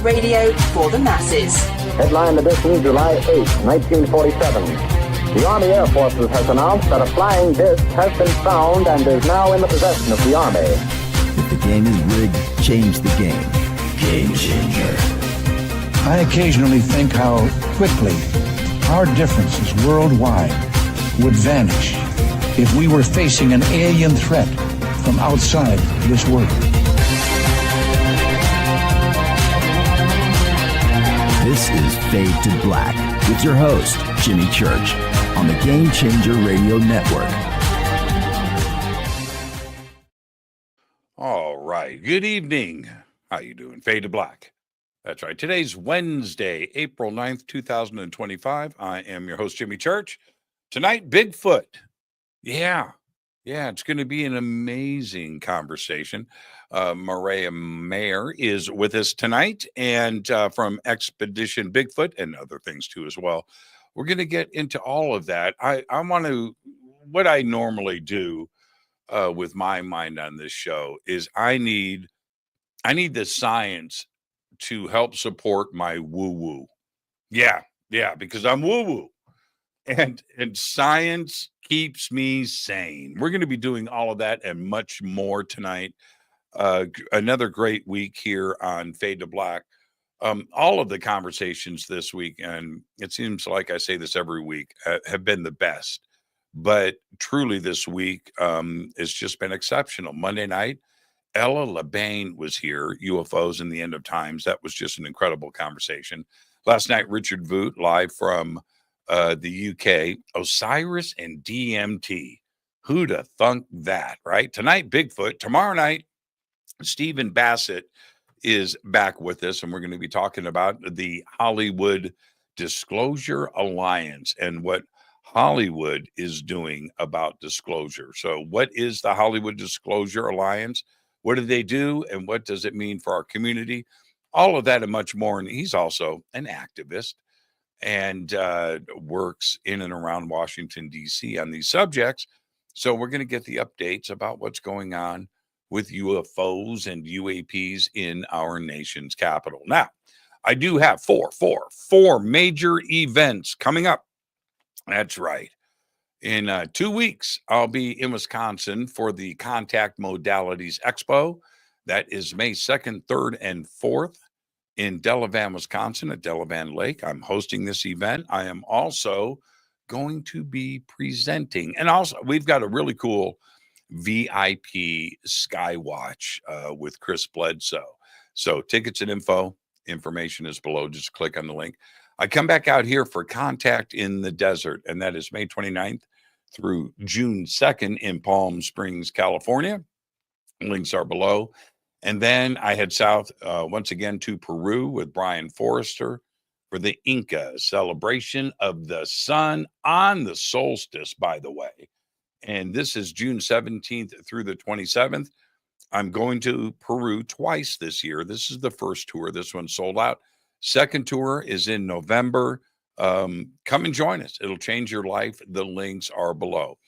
Radio for the masses. Headline edition, July 8, 1947. The Army Air Forces has announced that a flying disc has been found and is now in the possession of the Army. If the game is rigged, change the game. Game changer. I occasionally think how quickly our differences worldwide would vanish if we were facing an alien threat from outside this world. This is Fade to Black with your host, Jimmy Church, on the Game Changer Radio Network. All right. Good evening. How you doing? Fade to Black. That's right. Today's Wednesday, April 9th, 2025. I am your host, Jimmy Church. Tonight, Bigfoot. Yeah, it's going to be an amazing conversation. Mireya Mayor is with us tonight, and from Expedition Bigfoot and other things too as well. We're going to get into all of that. I want to, what I normally do with my mind on this show is I need the science to help support my woo-woo. Yeah, because I'm woo-woo. And science keeps me sane. We're going to be doing all of that and much more tonight. Another great week here on Fade to Black. All of the conversations this week, and it seems like I say this every week, have been the best. But truly this week has just been exceptional. Monday night, Ella LeBain was here, UFOs in the End of Times. That was just an incredible conversation. Last night, Richard Voot, live from the UK, Osiris and DMT. Who'd have thunk that, right? Tonight, Bigfoot. Tomorrow night, Stephen Bassett is back with us, and we're going to be talking about the Hollywood Disclosure Alliance and what Hollywood is doing about disclosure. So what is the Hollywood Disclosure Alliance? What do they do, and what does it mean for our community? All of that and much more. And he's also an activist and works in and around Washington, D.C. on these subjects. So we're going to get the updates about what's going on with UFOs and UAPs in our nation's capital. Now, I do have four major events coming up. That's right. In 2 weeks, I'll be in Wisconsin for the Contact Modalities Expo. That is May 2nd, 3rd, and 4th. In Delavan, Wisconsin, at Delavan Lake. I'm hosting this event. I am also going to be presenting. And also, we've got a really cool VIP Skywatch with Chris Bledsoe. So tickets and information is below. Just click on the link. I come back out here for Contact in the Desert, and that is May 29th through June 2nd in Palm Springs, California. Links are below. And then I head south once again to Peru with Brian Forrester for the Inca celebration of the sun on the solstice, by the way. And this is June 17th through the 27th. I'm going to Peru twice this year. This is the first tour. This one's sold out. Second tour is in November. Come and join us. It'll change your life. The links are below.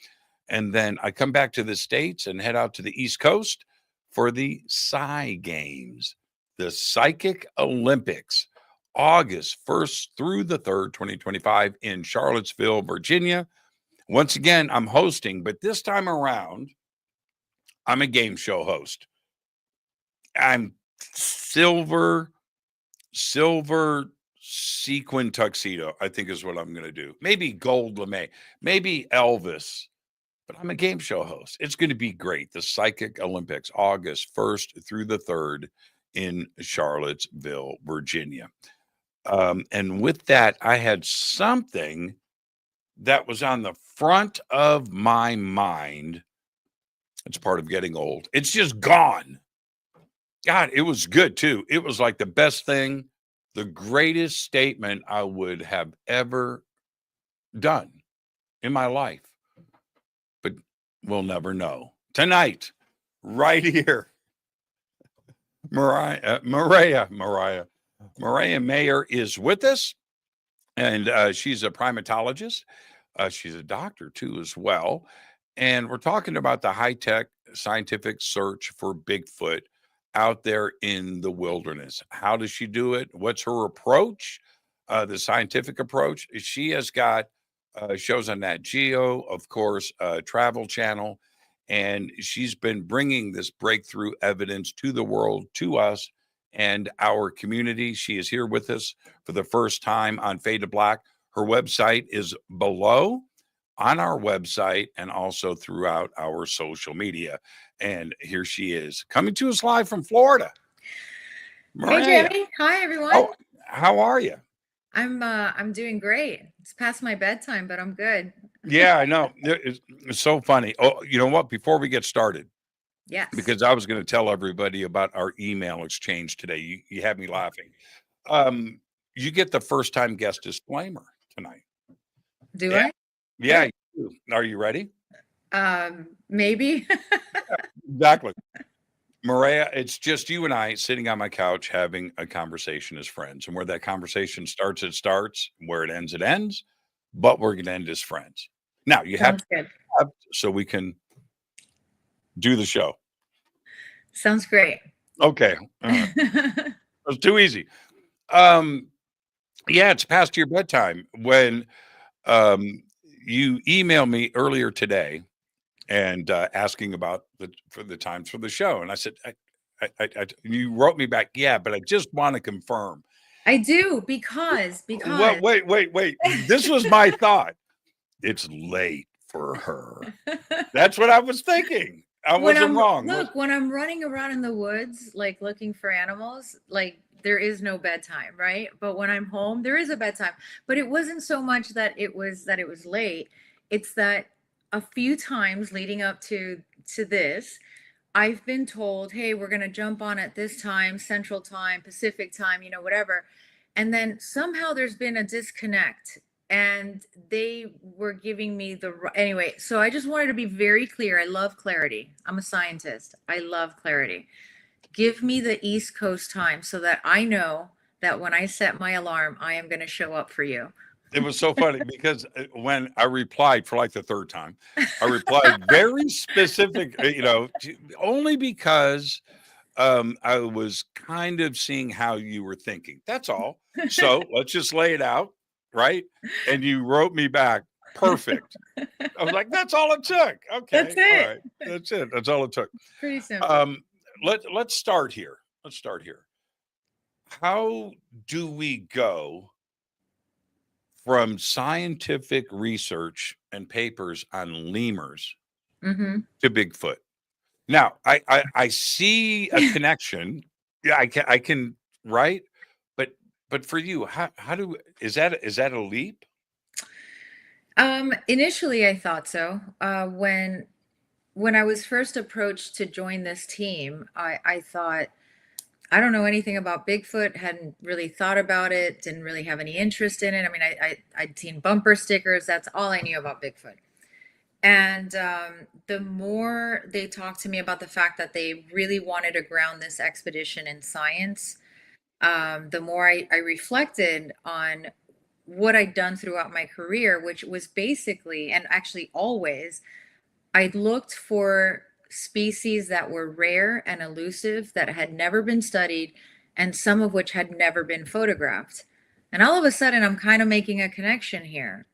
And then I come back to the States and head out to the East Coast for the Psi Games, the Psychic Olympics, August 1st through the 3rd, 2025 in Charlottesville, Virginia. Once again, I'm hosting, but this time around, I'm a game show host. I'm silver sequin tuxedo, I think is what I'm going to do. Maybe gold lame, maybe Elvis. But I'm a game show host. It's going to be great. The Psychic Olympics, August 1st through the 3rd in Charlottesville, Virginia. And with that, I had something that was on the front of my mind. It's part of getting old. It's just gone. God, it was good too. It was like the best thing, the greatest statement I would have ever done in my life. But we'll never know. Tonight, right here, Mireya Mayor is with us, and she's a primatologist. She's a doctor too as well. And we're talking about the high-tech scientific search for Bigfoot out there in the wilderness. How does she do it? What's her approach? The scientific approach. She has got shows on Nat Geo, of course, Travel Channel, and she's been bringing this breakthrough evidence to the world, to us, and our community. She is here with us for the first time on Fade to Black. Her website is below on our website and also throughout our social media. And here she is, coming to us live from Florida. Hey, Jimmy. Hi, everyone. Oh, how are you? I'm doing great. It's past my bedtime, but I'm good. Yeah, I know. It's so funny. Oh, you know what? Before we get started, Yes. because I was going to tell everybody about our email exchange today. You had me laughing. You get the first time guest disclaimer tonight. Do I? Yeah. You do. Are you ready? Maybe. Exactly. Mireya, it's just you and I sitting on my couch having a conversation as friends. And where that conversation starts, it starts. Where it ends. But we're going to end as friends. Now, you have Sounds good. so we can do the show. Sounds great. Okay. It's too easy. Yeah, it's past your bedtime. When you emailed me earlier today and asking about the times for the show, and I said, you wrote me back, yeah, but I just want to confirm. I do because Well, wait. This was my thought. It's late for her. That's what I was thinking. I wasn't wrong. Look, when I'm running around in the woods, like looking for animals, like there is no bedtime, right? But when I'm home, there is a bedtime. But it wasn't so much that it was late. It's that a few times leading up to this, I've been told, hey, we're going to jump on at this time, Central Time, Pacific Time, whatever. And then somehow there's been a disconnect and they were giving me anyway. So I just wanted to be very clear. I love clarity. I'm a scientist. I love clarity. Give me the East Coast time so that I know that when I set my alarm, I am going to show up for you. It was so funny because when I replied for like the third time, I replied very specific, only because I was kind of seeing how you were thinking. That's all. So let's just lay it out, right? And you wrote me back, perfect. I was like, that's all it took. Okay. That's it. All right. That's it. That's all it took. Pretty simple. Let's start here. How do we go from scientific research and papers on lemurs to Bigfoot? Now, I see a connection. Yeah, I can, right? But for you, is that a leap? Initially I thought so. When I was first approached to join this team, I thought, I don't know anything about Bigfoot, hadn't really thought about it, didn't really have any interest in it. I mean, I'd seen bumper stickers. That's all I knew about Bigfoot. And the more they talked to me about the fact that they really wanted to ground this expedition in science, the more I reflected on what I'd done throughout my career, which was basically, and actually always, I'd looked for species that were rare and elusive that had never been studied and some of which had never been photographed. And all of a sudden I'm kind of making a connection here.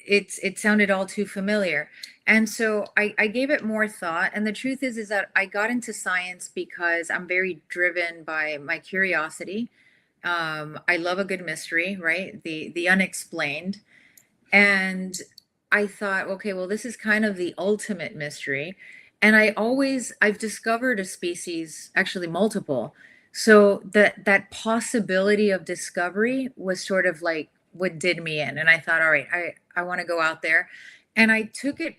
It sounded all too familiar. And so I gave it more thought. And the truth is that I got into science because I'm very driven by my curiosity. I love a good mystery, right? The unexplained. And I thought, okay, well, this is kind of the ultimate mystery. And I've discovered a species, actually multiple. So that possibility of discovery was sort of like what did me in. And I thought, all right, I want to go out there. And I took it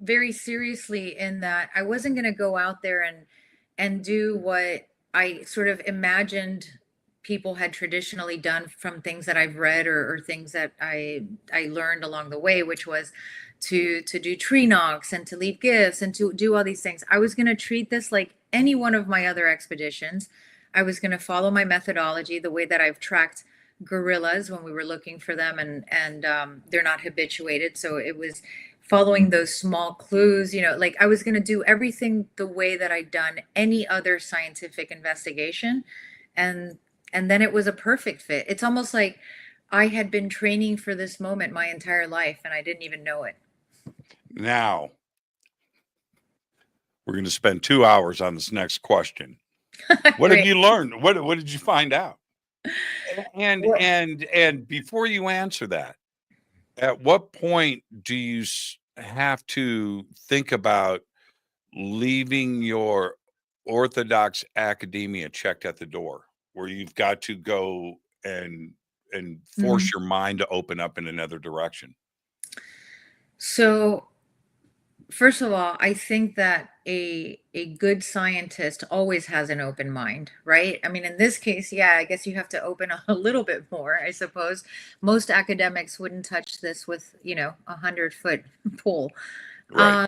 very seriously in that I wasn't going to go out there and do what I sort of imagined people had traditionally done from things that I've read or things that I learned along the way, which was to do tree knocks and to leave gifts and to do all these things. I was going to treat this like any one of my other expeditions. I was going to follow my methodology, the way that I've tracked gorillas when we were looking for them, and they're not habituated. So it was following those small clues, you know, like I was going to do everything the way that I'd done any other scientific investigation. And then it was a perfect fit. It's almost like I had been training for this moment my entire life and I didn't even know it. Now, we're going to spend 2 hours on this next question. What have Great. you learned? What did you find out? And Well- and before you answer that, at what point do you have to think about leaving your orthodox academia checked at the door, where you've got to go and force your mind to open up in another direction? So, first of all, I think that a good scientist always has an open mind, right? I mean, in this case, yeah, I guess you have to open a little bit more, I suppose. Most academics wouldn't touch this with, you know, 100-foot pole. Right.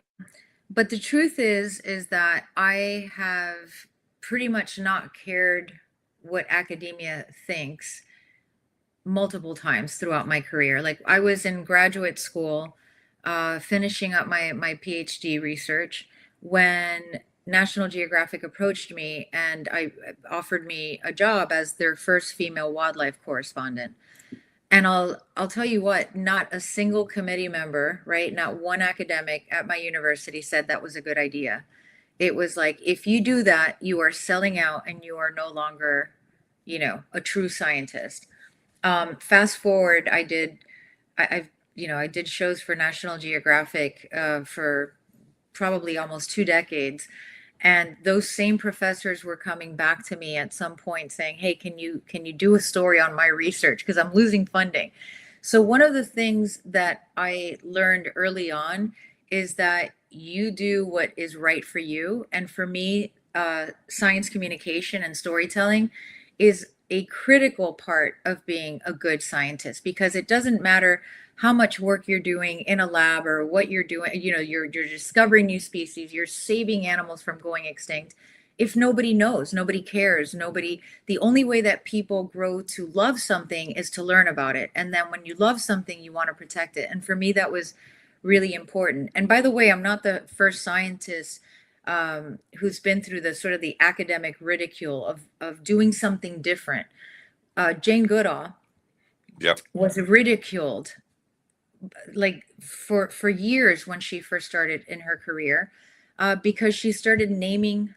But the truth is that I have pretty much not cared what academia thinks multiple times throughout my career. Like I was in graduate school, finishing up my PhD research when National Geographic approached me and I offered me a job as their first female wildlife correspondent. And I'll tell you what, not a single committee member, right? Not one academic at my university said that was a good idea. It was like, if you do that, you are selling out and you are no longer, you know, a true scientist. Fast forward, I did shows for National Geographic for probably almost 2 decades. And those same professors were coming back to me at some point saying, "Hey, can you do a story on my research? Because I'm losing funding." So one of the things that I learned early on is that you do what is right for you. And for me, science communication and storytelling is a critical part of being a good scientist, because it doesn't matter how much work you're doing in a lab or what you're doing, you know, you're discovering new species, you're saving animals from going extinct. If nobody knows, nobody cares, the only way that people grow to love something is to learn about it. And then when you love something, you want to protect it. And for me, that was really important. And by the way, I'm not the first scientist who's been through the sort of the academic ridicule of doing something different. Jane Goodall Yep. was ridiculed like for years when she first started in her career, because she started naming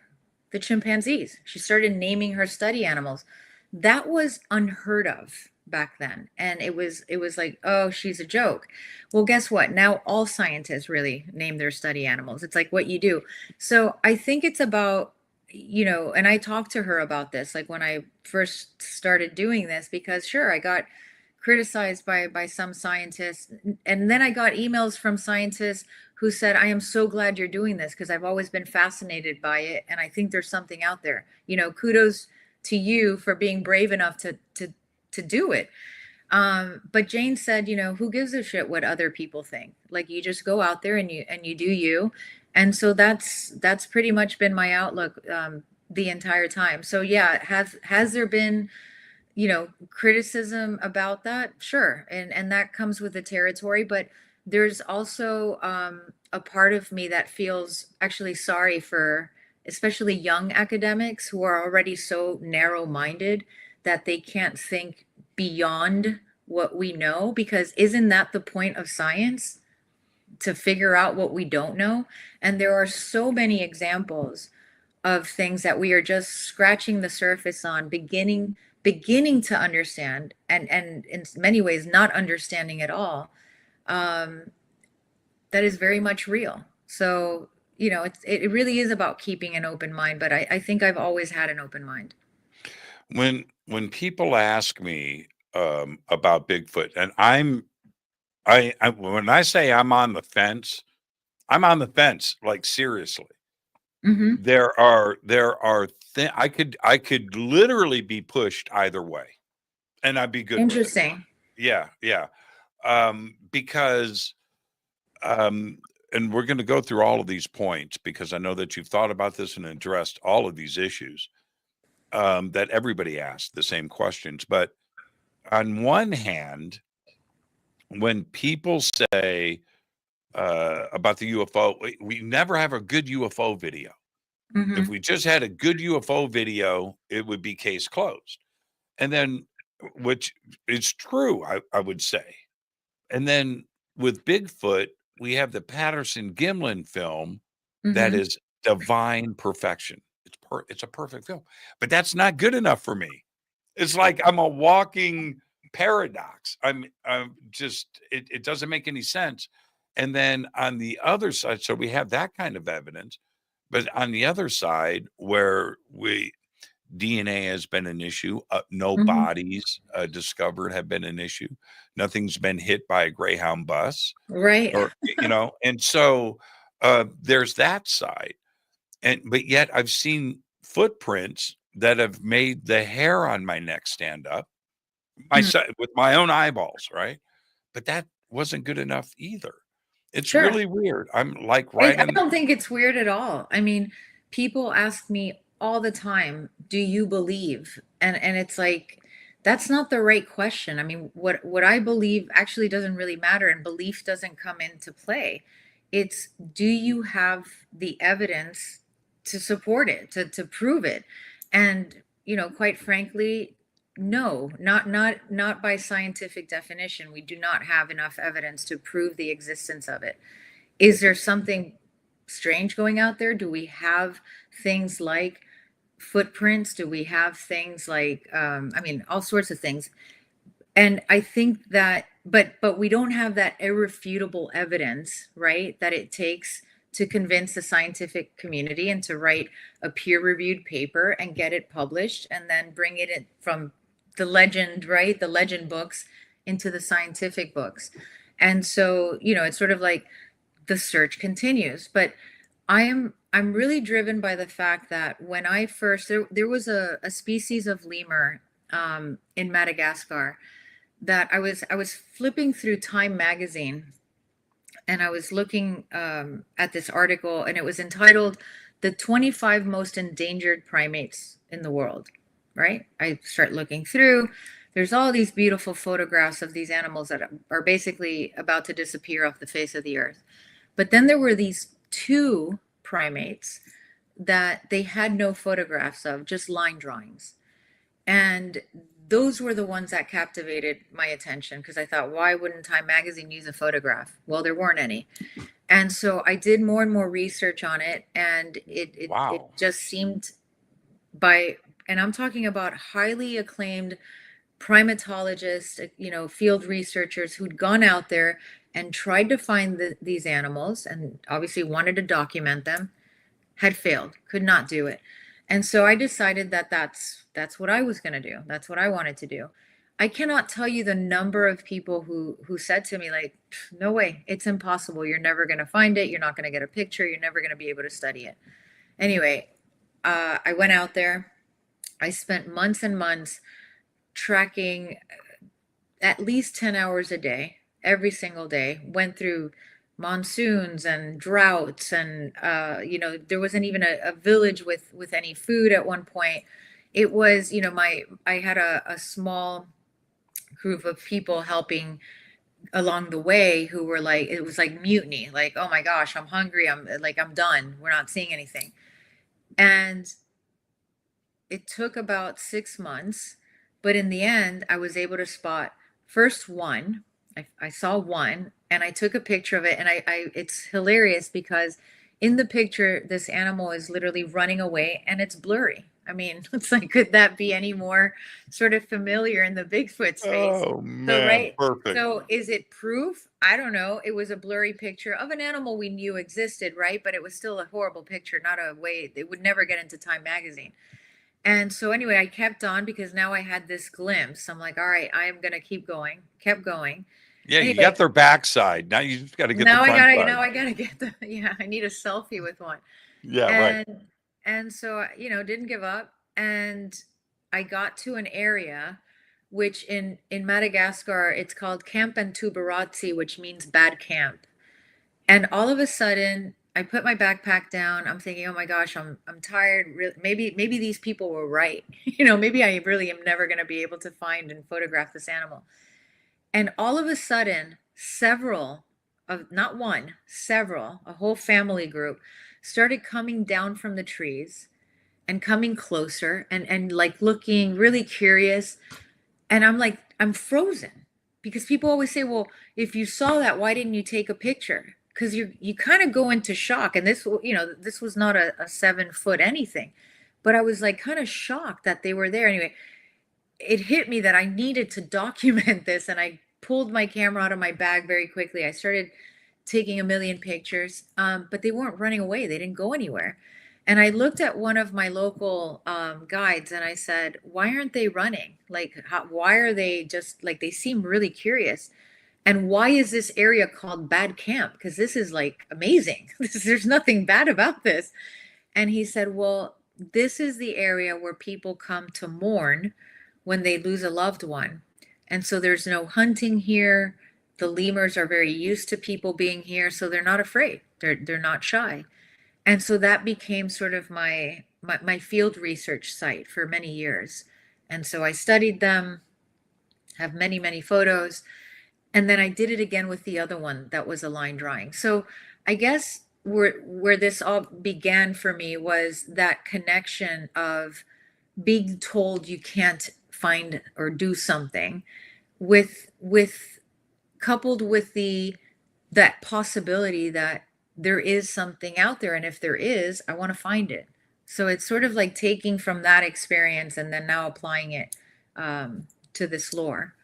the chimpanzees. She started naming her study animals. That was unheard of back then, and it was like, oh, she's a joke. Well, guess what? Now all scientists really name their study animals. It's like what you do. So I think it's about, you know, and I talked to her about this, like when I first started doing this, because sure, I got criticized by some scientists, and then I got emails from scientists who said, "I am so glad you're doing this because I've always been fascinated by it, and I think there's something out there. You know, kudos to you for being brave enough to do it." But Jane said, you know, who gives a shit what other people think? Like, you just go out there and you do you. And so that's pretty much been my outlook the entire time. So yeah, has there been, you know, criticism about that? Sure. And that comes with the territory, but there's also a part of me that feels actually sorry for especially young academics who are already so narrow-minded that they can't think beyond what we know, because isn't that the point of science? To figure out what we don't know? And there are so many examples of things that we are just scratching the surface on, beginning to understand, and in many ways not understanding at all. That is very much real. So, you know, it really is about keeping an open mind, but I think I've always had an open mind. When people ask me about Bigfoot, and when I say I'm on the fence, I'm on the fence, like seriously. Mm-hmm. There are I could literally be pushed either way, and I'd be good with it. Interesting. Yeah. Because and we're going to go through all of these points because I know that you've thought about this and addressed all of these issues that everybody asked the same questions. But on one hand, when people say about the UFO. We never have a good UFO video. If we just had a good UFO video, it would be case closed. And then, which is true, I would say. And then with Bigfoot, we have the Patterson Gimlin film that is divine perfection. It's a perfect film, but that's not good enough for me. It's like I'm a walking paradox. I'm just, it doesn't make any sense. And then on the other side, so we have that kind of evidence, but on the other side, where DNA has been an issue, no bodies discovered have been an issue. Nothing's been hit by a Greyhound bus, Right. or and so there's that side, but yet I've seen footprints that have made the hair on my neck stand up, with my own eyeballs, right? But that wasn't good enough either. It's Sure. really weird. I'm like right I in. don't think it's weird at all. I mean, people ask me all the time, do you believe? And it's like, that's not the right question. I mean, what I believe actually doesn't really matter, and belief doesn't come into play. It's, do you have the evidence to support it, to prove it? And, quite frankly, no, not by scientific definition. We do not have enough evidence to prove the existence of it. Is there something strange going out there? Do we have things like footprints? Do we have things like, all sorts of things? And I think that, but we don't have that irrefutable evidence, right, that it takes to convince the scientific community and to write a peer-reviewed paper and get it published and then bring it in from the legend, right, the legend books into the scientific books. And so, it's sort of like the search continues. But I'm really driven by the fact that when I first, there was a species of lemur in Madagascar that I was flipping through Time magazine, and I was looking at this article, and it was entitled "The 25 Most Endangered Primates in the World." Right? I start looking through. There's all these beautiful photographs of these animals that are basically about to disappear off the face of the earth. But then there were these two primates that they had no photographs of, just line drawings. And those were the ones that captivated my attention, because I thought, why wouldn't Time magazine use a photograph? Well, there weren't any. And so I did more and more research on it, and it just seemed and I'm talking about highly acclaimed primatologists, field researchers who'd gone out there and tried to find these animals and obviously wanted to document them, had failed, could not do it. And so I decided that that's what I was going to do. That's what I wanted to do. I cannot tell you the number of people who said to me, like, no way, it's impossible. You're never going to find it. You're not going to get a picture. You're never going to be able to study it. Anyway, I went out there. I spent months and months tracking at least 10 hours a day, every single day, went through monsoons and droughts. And, there wasn't even a village with any food at one point. It was, I had a small group of people helping along the way who were like, it was like mutiny, like, oh my gosh, I'm hungry. I'm done. We're not seeing anything. And it took about 6 months, but in the end, I was able to spot first one. I saw one, and I took a picture of it, and it's hilarious because in the picture, this animal is literally running away, and it's blurry. I mean, it's like, could that be any more sort of familiar in the Bigfoot space? Oh man, so, right? Perfect. So is it proof? I don't know. It was a blurry picture of an animal we knew existed, right? But it was still a horrible picture, not a way, it would never get into Time magazine. And so anyway, I kept on because now I had this glimpse. I'm like, all right, I am going to keep going, kept going. Yeah, Anyway, you got their backside. Now you just got to get now the front side. now I got to get I need a selfie with one. Yeah, and, right. And so, didn't give up. And I got to an area, which in Madagascar, it's called Camp Antubaratsi, which means bad camp. And all of a sudden, I put my backpack down. I'm thinking, oh my gosh, I'm tired. Maybe these people were right. Maybe I really am never going to be able to find and photograph this animal. And all of a sudden, several of not one, several, a whole family group started coming down from the trees and coming closer and like looking really curious. And I'm like, I'm frozen because people always say, well, if you saw that, why didn't you take a picture? Because you kind of go into shock. And this, this was not a 7 foot anything, but I was like kind of shocked that they were there. Anyway, it hit me that I needed to document this, and I pulled my camera out of my bag very quickly. I started taking a million pictures, but they weren't running away. They didn't go anywhere. And I looked at one of my local guides and I said, why aren't they running? Like, why are they just like, they seem really curious. And why is this area called Bad Camp? Because this is like amazing. There's nothing bad about this. And he said, well, this is the area where people come to mourn when they lose a loved one. And so there's no hunting here. The lemurs are very used to people being here, so they're not afraid. They're not shy. And so that became sort of my field research site for many years. And so I studied them, have many, many photos. And then I did it again with the other one that was a line drawing. So I guess where this all began for me was that connection of being told you can't find or do something with coupled with that possibility that there is something out there, and if there is, I want to find it. So it's sort of like taking from that experience and then now applying it to this lore.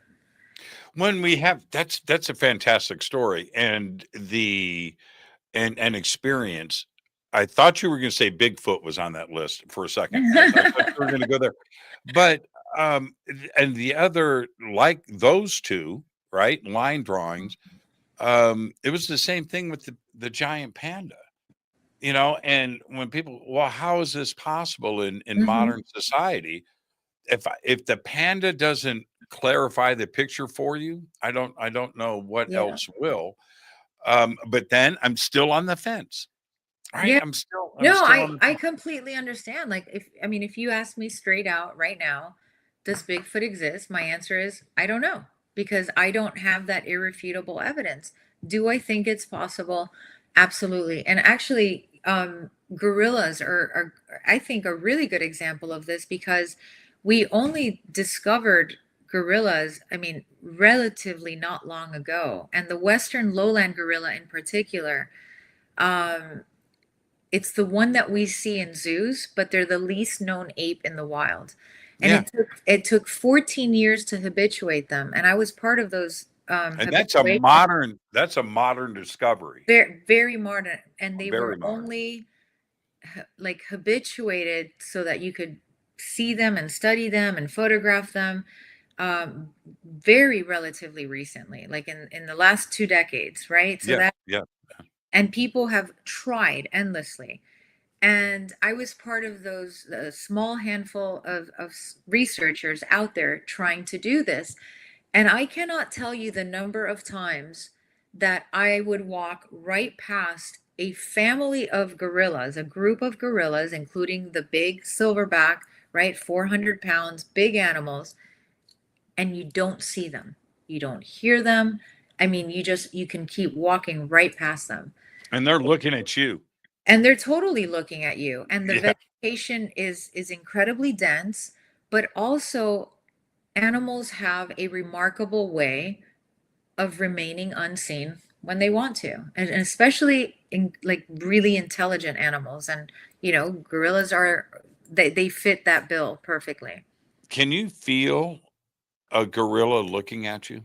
When we have that's a fantastic story, and an experience. I thought you were going to say Bigfoot was on that list for a second. I thought you were going to go there, but and the other, like those two, right, line drawings. It was the same thing with the giant panda, and when people, well, how is this possible in modern society? If the panda doesn't clarify the picture for you, I don't know what else will. But then I'm still on the fence. Right? Yeah. I'm still I completely understand. Like, if you ask me straight out right now, does Bigfoot exist? My answer is I don't know, because I don't have that irrefutable evidence. Do I think it's possible? Absolutely. And actually, gorillas are I think a really good example of this, because we only discovered gorillas, relatively not long ago. And the Western lowland gorilla in particular, it's the one that we see in zoos, but they're the least known ape in the wild. And it took 14 years to habituate them. And I was part of those. And that's a modern discovery. Very, very modern. And they Very were modern. only like habituated so that you could see them and study them and photograph them very relatively recently, like in the last 2 decades, right? So and people have tried endlessly. And I was part of those small handful of researchers out there trying to do this. And I cannot tell you the number of times that I would walk right past a family of gorillas, a group of gorillas, including the big silverback, right? 400 pounds, big animals. And you don't see them. You don't hear them. You can keep walking right past them. And they're looking at you. And they're totally looking at you. And the vegetation is incredibly dense, but also animals have a remarkable way of remaining unseen when they want to. And especially in like really intelligent animals. And, gorillas they fit that bill perfectly. Can you feel a gorilla looking at you?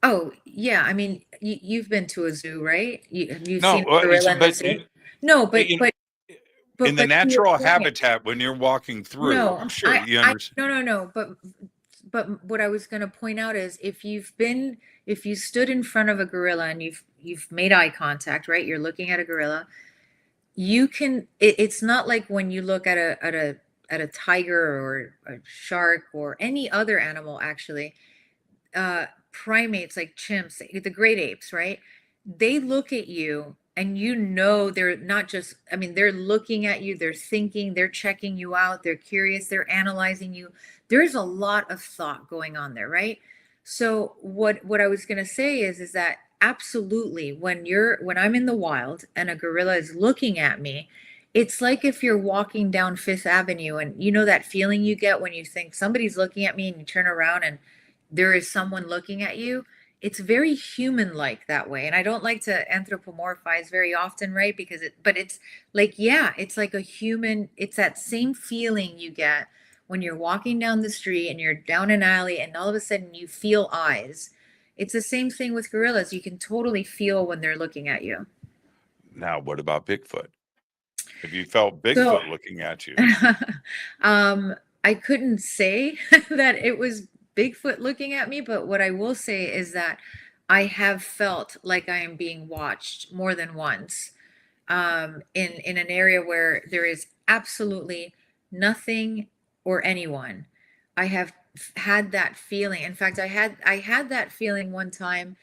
Oh, yeah. You've been to a zoo, right? You've No, seen a gorilla in the zoo? No, but in the natural habitat, when you're walking through, no, I'm sure you understand. No. But what I was going to point out is if you stood in front of a gorilla and you've made eye contact, right? You're looking at a gorilla. You can. It's not like when you look at a tiger or a shark or any other animal, actually. Primates like chimps, the great apes, right? They look at you and they're not just, they're looking at you, they're thinking, they're checking you out, they're curious, they're analyzing you. There's a lot of thought going on there, right? So what I was going to say is that absolutely, when I'm in the wild and a gorilla is looking at me, it's like if you're walking down Fifth Avenue and you know that feeling you get when you think somebody's looking at me and you turn around and there is someone looking at you. It's very human like that way. And I don't like to anthropomorphize very often, right? But it's like, yeah, it's like a human, it's that same feeling you get when you're walking down the street and you're down an alley and all of a sudden you feel eyes. It's the same thing with gorillas. You can totally feel when they're looking at you. Now, what about Bigfoot? Have you felt So, Bigfoot looking at you? I couldn't say that it was Bigfoot looking at me, but what I will say is that I have felt like I am being watched more than once, in an area where there is absolutely nothing or anyone. I have had that feeling. In fact, I had that feeling one time,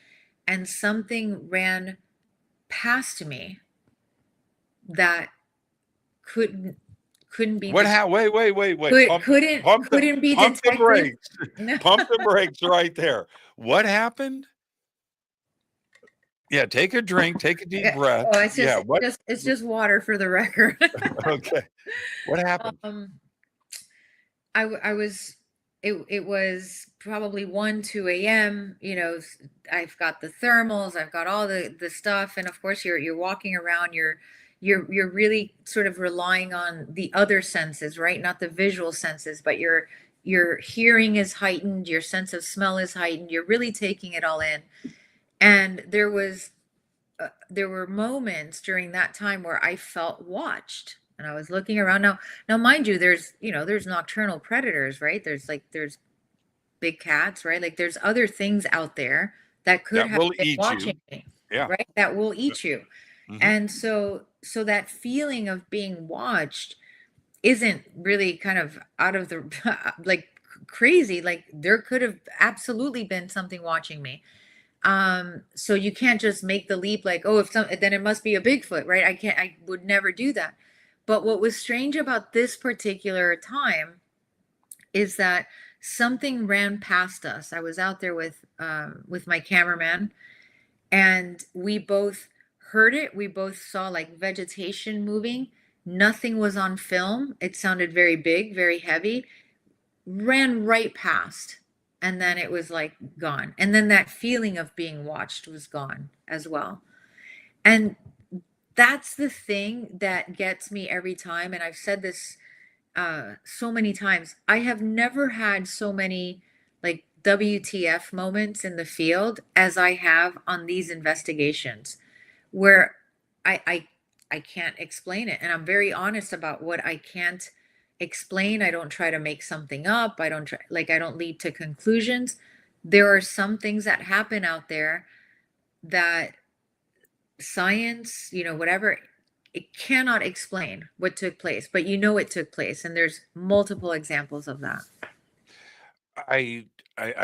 and something ran past me that couldn't be What des- happened? Wait. couldn't be Pump the detected. brakes. No. Pump the brakes right there. What happened? Yeah, take a drink, take a deep Yeah. breath. Oh, it's Yeah, what? it's just water for the record. Okay. What happened? I was it was probably 1 2 a.m. I've got the thermals, I've got all the stuff, and of course you're walking around, you're really sort of relying on the other senses, right? Not the visual senses, but your hearing is heightened, your sense of smell is heightened, you're really taking it all in. And there were moments during that time where I felt watched, and I was looking around. Now, mind you, there's nocturnal predators, right? There's big cats, right? Like there's other things out there that could That have will been eat you. watching me, Yeah. right? That will eat you. Mhm. And so that feeling of being watched isn't really kind of out of the like crazy. Like there could have absolutely been something watching me. So you can't just make the leap like, oh, then it must be a Bigfoot, right? I would never do that. But what was strange about this particular time is that something ran past us. I was out there with my cameraman, and we both heard it. We both saw like vegetation moving. Nothing was on film. It sounded very big, very heavy. Ran right past, and then it was like gone. And then that feeling of being watched was gone as well. And that's the thing that gets me every time. And I've said this so many times. I have never had so many like WTF moments in the field as I have on these investigations, where I can't explain it, and I'm very honest about what I can't explain. I don't try to make something up. I don't lead to conclusions. There are some things that happen out there that science, whatever, it cannot explain what took place, but it took place, and there's multiple examples of that. I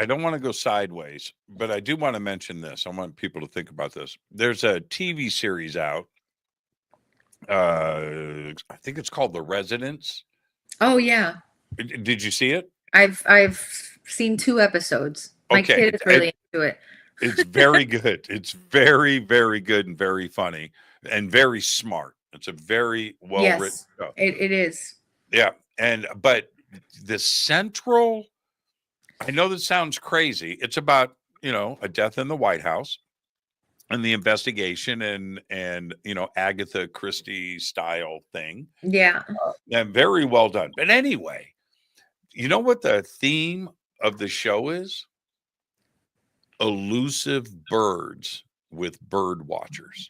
don't want to go sideways, but I do want to mention this. I want people to think about this. There's a TV series out. I think it's called The Residents. Oh yeah, Did you see it? I've seen 2 episodes. My Okay. kid is really into it. It's very good. It's very, very good and very funny and very smart. It's a very well written show. It is. Yeah. But the central, I know this sounds crazy. It's about, a death in the White House and the investigation and Agatha Christie style thing. Yeah. And very well done. But anyway, you know what the theme of the show is? Elusive birds with bird watchers.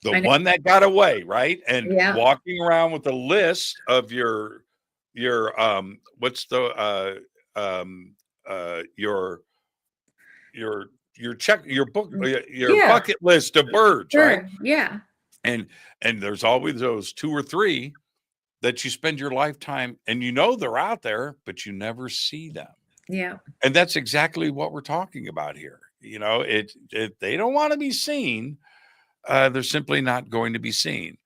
The one that got away, right? And walking around with a list of your what's the your check, your book, your bucket list of birds, right? Yeah. And there's always those 2 or 3 that you spend your lifetime, and they're out there, but you never see them. Yeah. And that's exactly what we're talking about here. They don't want to be seen. They're simply not going to be seen.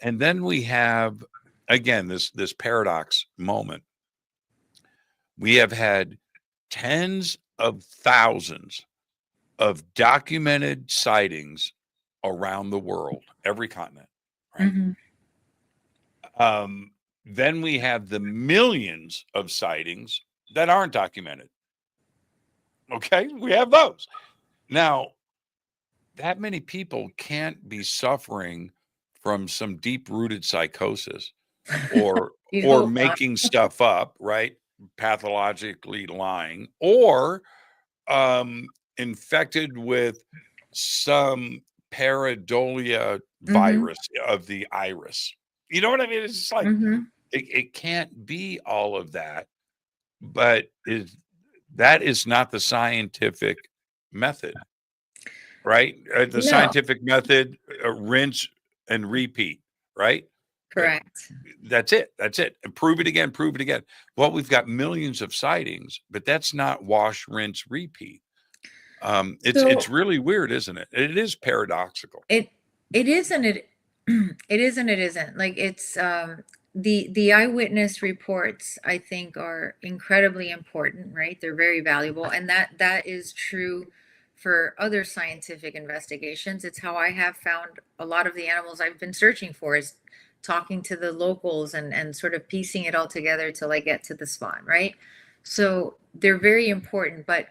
And then we have, again, this paradox moment. We have had tens of thousands of documented sightings around the world, every continent, right? Then we have the millions of sightings that aren't documented. Okay, we have those. Now, that many people can't be suffering from some deep-rooted psychosis or You hope not. making stuff up, right? Pathologically lying, or infected with some pareidolia virus of the iris. You know what I mean? It's just like it can't be all of that, but that is not the scientific method, right? The No. scientific method, rinse and repeat, right? Correct. That's it. That's it. And prove it again, prove it again. Well, we've got millions of sightings, but that's not wash, rinse, repeat. It's really weird, isn't it? It is paradoxical. It is and it it is and it isn't. Like it's the eyewitness reports I think are incredibly important, right? They're very valuable, and that is true for other scientific investigations. It's how I have found a lot of the animals I've been searching for, is talking to the locals and sort of piecing it all together till I get to the spot, right? So they're very important, but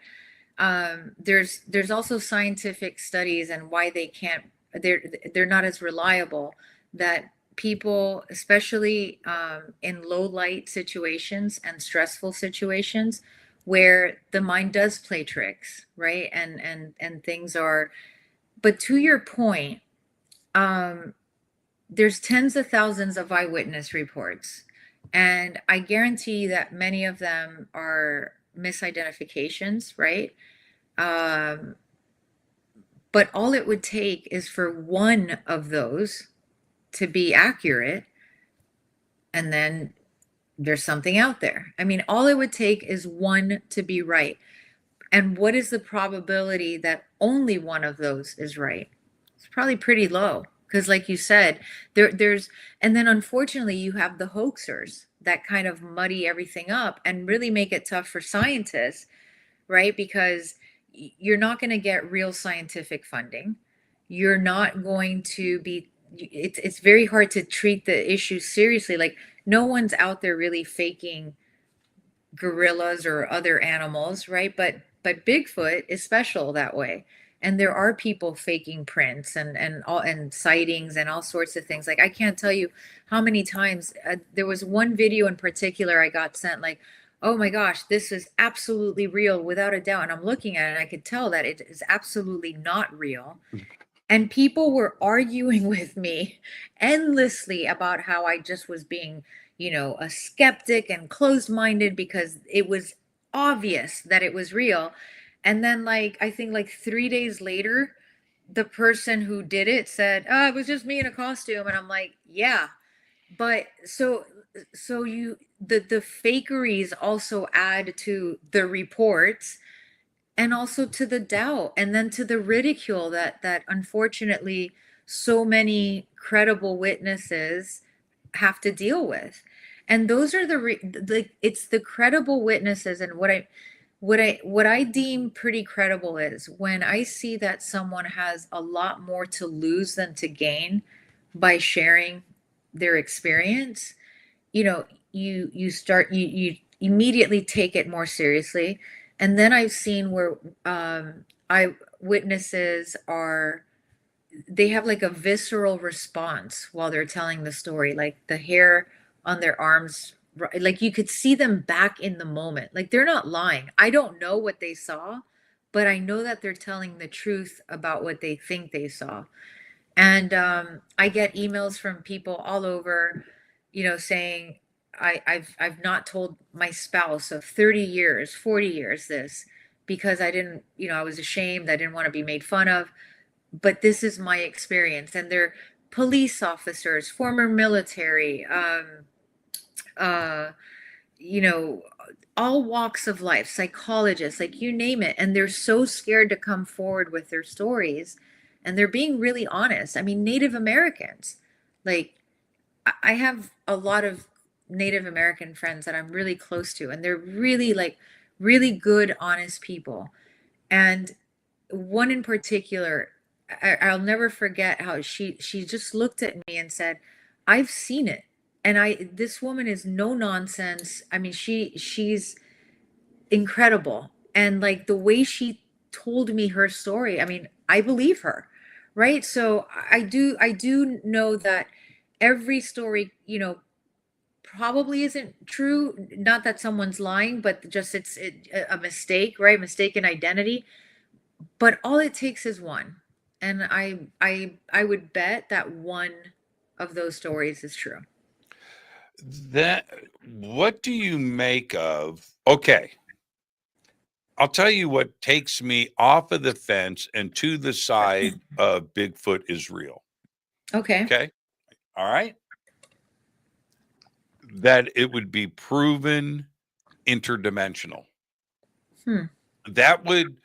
there's also scientific studies and why they can't, they're not as reliable, that people, especially in low light situations and stressful situations where the mind does play tricks, right? And things are, but to your point, there's tens of thousands of eyewitness reports, and I guarantee that many of them are misidentifications, right? But all it would take is for one of those to be accurate, and then there's something out there. I mean, all it would take is one to be right. And what is the probability that only one of those is right? It's probably pretty low, because like you said, there's, and then unfortunately you have the hoaxers that kind of muddy everything up and really make it tough for scientists, right? Because you're not going to get real scientific funding. You're not going to be, it's very hard to treat the issue seriously. Like no one's out there really faking gorillas or other animals, right? But Bigfoot is special that way. And there are people faking prints and sightings and all sorts of things. Like I can't tell you how many times there was one video in particular I got sent, like, oh my gosh, this is absolutely real without a doubt. And I'm looking at it and I could tell that it is absolutely not real. And people were arguing with me endlessly about how I just was being, you know, a skeptic and closed-minded because it was obvious that it was real. And then like, I think like 3 days later, the person who did it said, oh, it was just me in a costume. And I'm like, yeah, but so you, the fakeries also add to the reports and also to the doubt and then to the ridicule that unfortunately so many credible witnesses have to deal with. And those are it's the credible witnesses. And what I deem pretty credible is when I see that someone has a lot more to lose than to gain by sharing their experience, you know, you immediately take it more seriously. And then I've seen where eyewitnesses they have like a visceral response while they're telling the story, like the hair on their arms, like you could see them back in the moment. Like they're not lying. I don't know what they saw, but I know that they're telling the truth about what they think they saw. And I get emails from people all over, you know, saying, I've not told my spouse of 30 years, 40 years this because I didn't, you know, I was ashamed. I didn't want to be made fun of. But this is my experience. And they're police officers, former military, you know, all walks of life, psychologists, like you name it. And they're so scared to come forward with their stories. And they're being really honest. I mean, Native Americans, like I have a lot of Native American friends that I'm really close to, and they're really like really good, honest people. And one in particular, I'll never forget how she just looked at me and said, "I've seen it." And this woman is no nonsense. I mean, she's incredible. And like the way she told me her story, I mean, I believe her, right? So I do know that every story, probably isn't true. Not that someone's lying, but just a mistake, right? Mistaken identity. But all it takes is one. And I would bet that one of those stories is true. What do you make of? Okay, I'll tell you what takes me off of the fence and to the side of Bigfoot is real. Okay. Okay. All right. That it would be proven interdimensional. That would,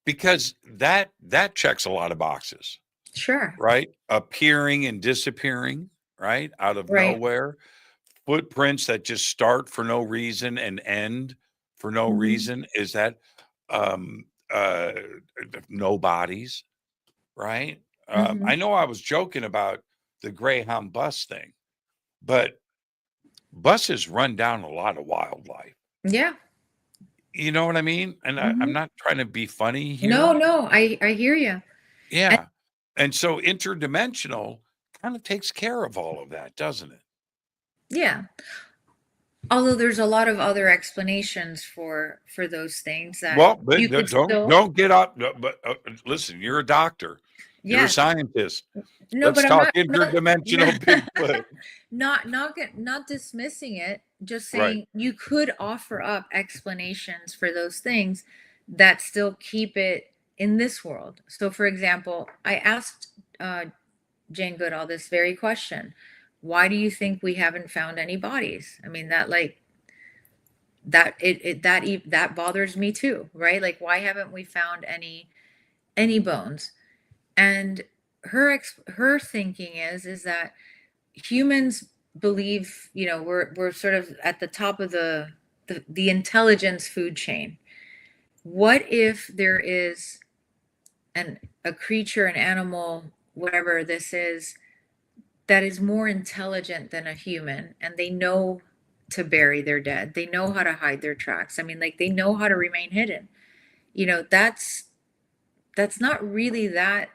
because that checks a lot of boxes, Sure. right? Appearing and disappearing, right? Out of Right. nowhere. Footprints that just start for no reason and end for no Mhm. reason. Is that um uh no bodies, right? Mhm. I know I was joking about the Greyhound bus thing, but buses run down a lot of wildlife. Yeah. You know what I mean? And I'm Mhm. not trying to be funny No, here. no, I hear you. And Yeah. And so interdimensional kind of takes care of all of that, doesn't it? yeah. Although there's a lot of other explanations for those things that Well, but you could still, don't get up. But listen, you're a doctor, you're a yes. scientist. No, Let's but I'm talk not interdimensional Bigfoot. not dismissing it, just Right. saying you could offer up explanations for those things that still keep it in this world. So for example, I asked Jane Goodall this very question. Why do you think we haven't found any bodies? I mean, that like that bothers me too, right? Like why haven't we found any bones? And her thinking is that humans believe, we're sort of at the top of the intelligence food chain. What if there is a creature, an animal, whatever this is, that is more intelligent than a human, and they know to bury their dead, they know how to hide their tracks, I mean, like they know how to remain hidden. That's not really that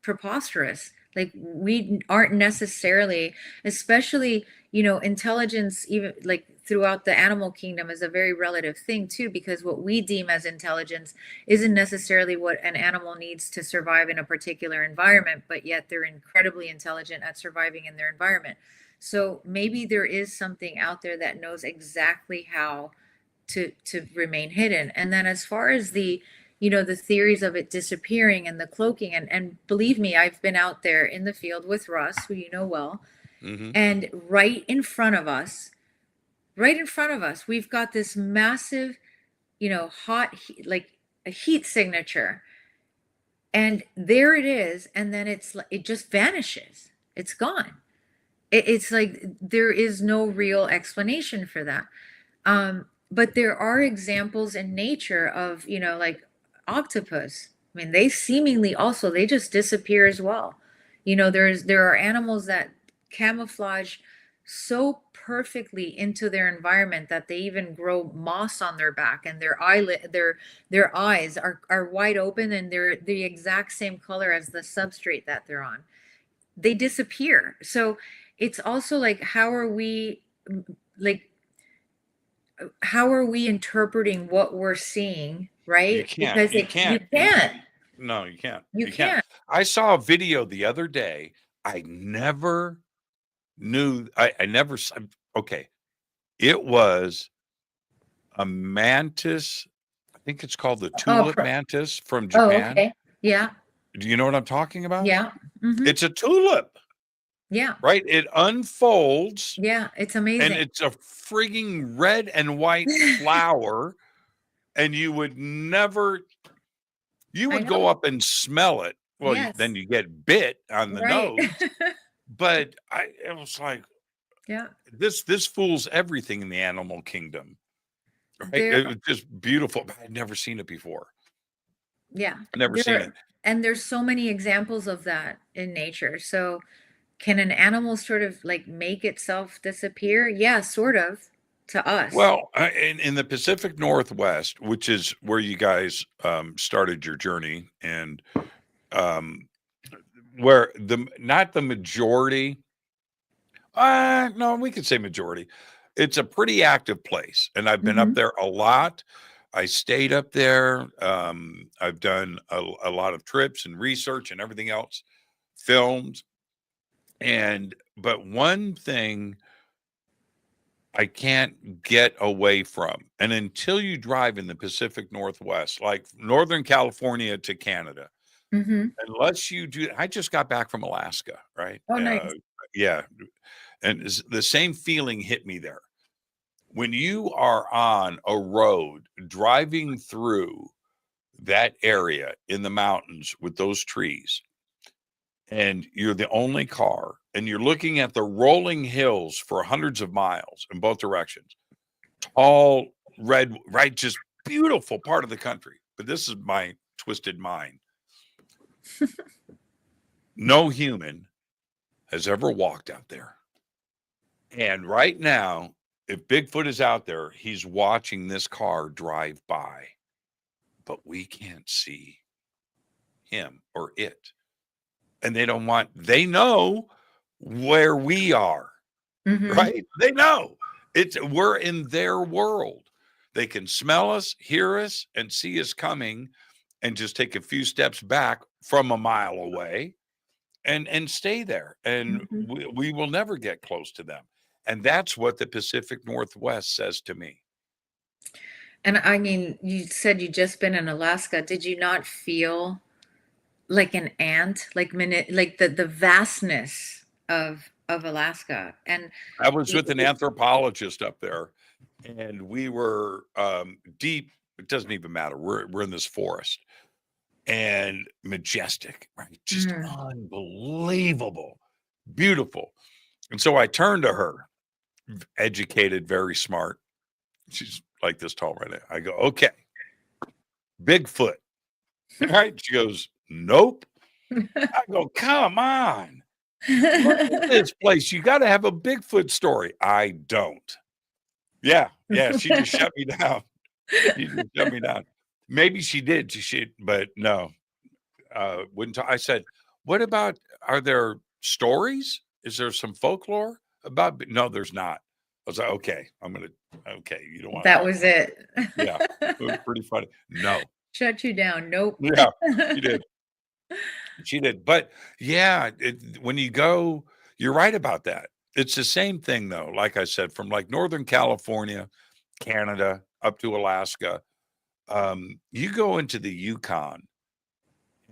preposterous. Like we aren't necessarily, especially, intelligence, even like throughout the animal kingdom, is a very relative thing too, because what we deem as intelligence isn't necessarily what an animal needs to survive in a particular environment, but yet they're incredibly intelligent at surviving in their environment. So maybe there is something out there that knows exactly how to remain hidden. And then as far as the theories of it disappearing and the cloaking, and believe me, I've been out there in the field with Russ, who you know well, Hmm. and right in front of us, we've got this massive, hot like a heat signature, and there it is, and then it just vanishes, it's gone. It's like there is no real explanation for that. But there are examples in nature of, like octopus. I mean, they seemingly also, they just disappear as well. There are animals that camouflage so perfectly into their environment that they even grow moss on their back, and their eyes are wide open, and they're the exact same color as the substrate that they're on. They disappear. So it's also like, like how are we interpreting what we're seeing, You right? can't. Because You you can't. can't. No, you can't. You You can't. can't. I saw a video the other day. I never knew. I never. Okay. It was a mantis. I think it's called the Oh, tulip mantis from oh, Japan. okay. Yeah. Do you know what I'm talking about? Yeah. Hmm. It's a tulip, Yeah. right? It unfolds Yeah. It's and amazing. it's a frigging red and white flower. And you would never, you I would go know. up and smell it. Well, then Yes. you get bit on the Right. nose. But it was like, Yeah. this fools everything in the animal kingdom, right? There It was just beautiful. I'd never seen it before. Yeah. Never seen it. And there's so many examples of that in nature. So can an animal sort of like make itself disappear? Yeah, sort of, to us. Well, in the Pacific Northwest, which is where you guys started your journey, and um, where not the majority, no, we could say majority. It's a pretty active place, and I've been up there a lot. I stayed up there. I've done a lot of trips and research and everything else, filmed. But one thing I can't get away from, and until you drive in the Pacific Northwest, like Northern California to Canada, unless you do, I just got back from Alaska, right? Oh, nice. Yeah. And the same feeling hit me there. When you are on a road driving through that area in the mountains with those trees, and you're the only car, and you're looking at the rolling hills for hundreds of miles in both directions, all red, right? Just beautiful part of the country. But this is my twisted mind. No human has ever walked out there. And right now, if Bigfoot is out there, he's watching this car drive by, but we can't see him or it. And they know where we are, right? They know we're in their world. They can smell us, hear us, and see us coming, and just take a few steps back from a mile away and stay there. And we will never get close to them. And that's what the Pacific Northwest says to me. And I mean, you said you just been in Alaska. Did you not feel like an ant, like the vastness of Alaska? And I was with an anthropologist up there, and we were deep. It doesn't even matter. We're in this forest, and majestic, right? Just unbelievable, beautiful. And so I turned to her, educated, very smart. She's like this tall right now. I go, okay, Bigfoot. Right? She goes, nope. I go, come on. Look at this place. You got to have a Bigfoot story. I don't. Yeah. She just shut me down. She just shut me down. Maybe she did. But no. Wouldn't I said, what about, are there stories? Is there some folklore about? No, there's not. I was like, okay, you don't want that was it. Yeah, it was pretty funny. No. Shut you down. Nope. Yeah, she did. But yeah, when you go, you're right about that. It's the same thing though. Like I said, from like Northern California, Canada, up to Alaska, you go into the Yukon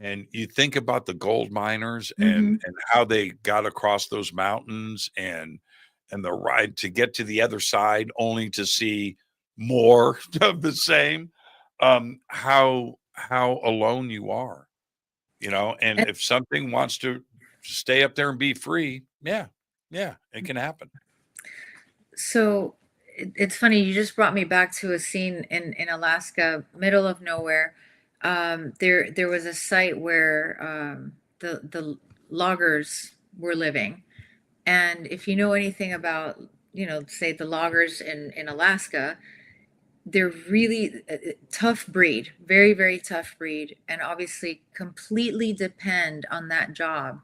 and you think about the gold miners and how they got across those mountains and the ride to get to the other side only to see more of the same. How alone you are, and if something wants to stay up there and be free, yeah, it can happen. So it's funny, you just brought me back to a scene in Alaska, middle of nowhere. There was a site where the loggers were living. And if you know anything about, say the loggers in Alaska, they're really tough breed, very, very tough breed, and obviously completely depend on that job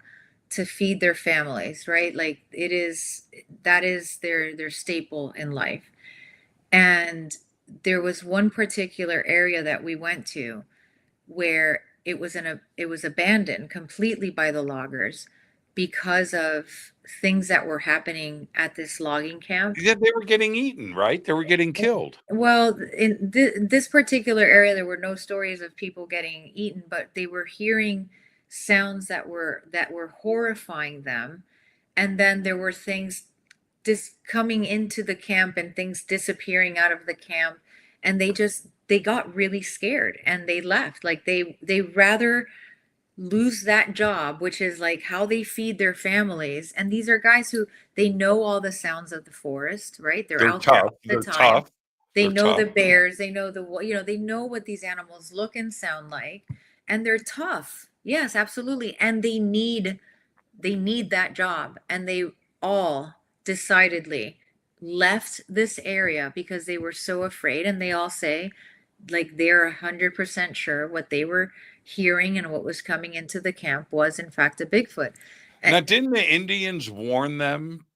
to feed their families, right? Like that is their staple in life. And there was one particular area that we went to where it was abandoned completely by the loggers because of things that were happening at this logging camp. Yeah, they were getting eaten, right? They were getting killed. Well, in this particular area, there were no stories of people getting eaten, but they were hearing sounds that were horrifying them. And then there were things coming into the camp and things disappearing out of the camp. And they got really scared and they left. Like they rather lose that job, which is like how they feed their families. And these are guys who they know all the sounds of the forest, right? They're out tough. there all the They're time. tough. They They're know tough. the bears. They know they know what these animals look and sound like. and they're tough. Yes, absolutely. And they need that job. And they all decidedly left this area because they were so afraid. And they all say, like, they're 100% sure what they were hearing and what was coming into the camp was, in fact, a Bigfoot. Now, didn't the Indians warn them,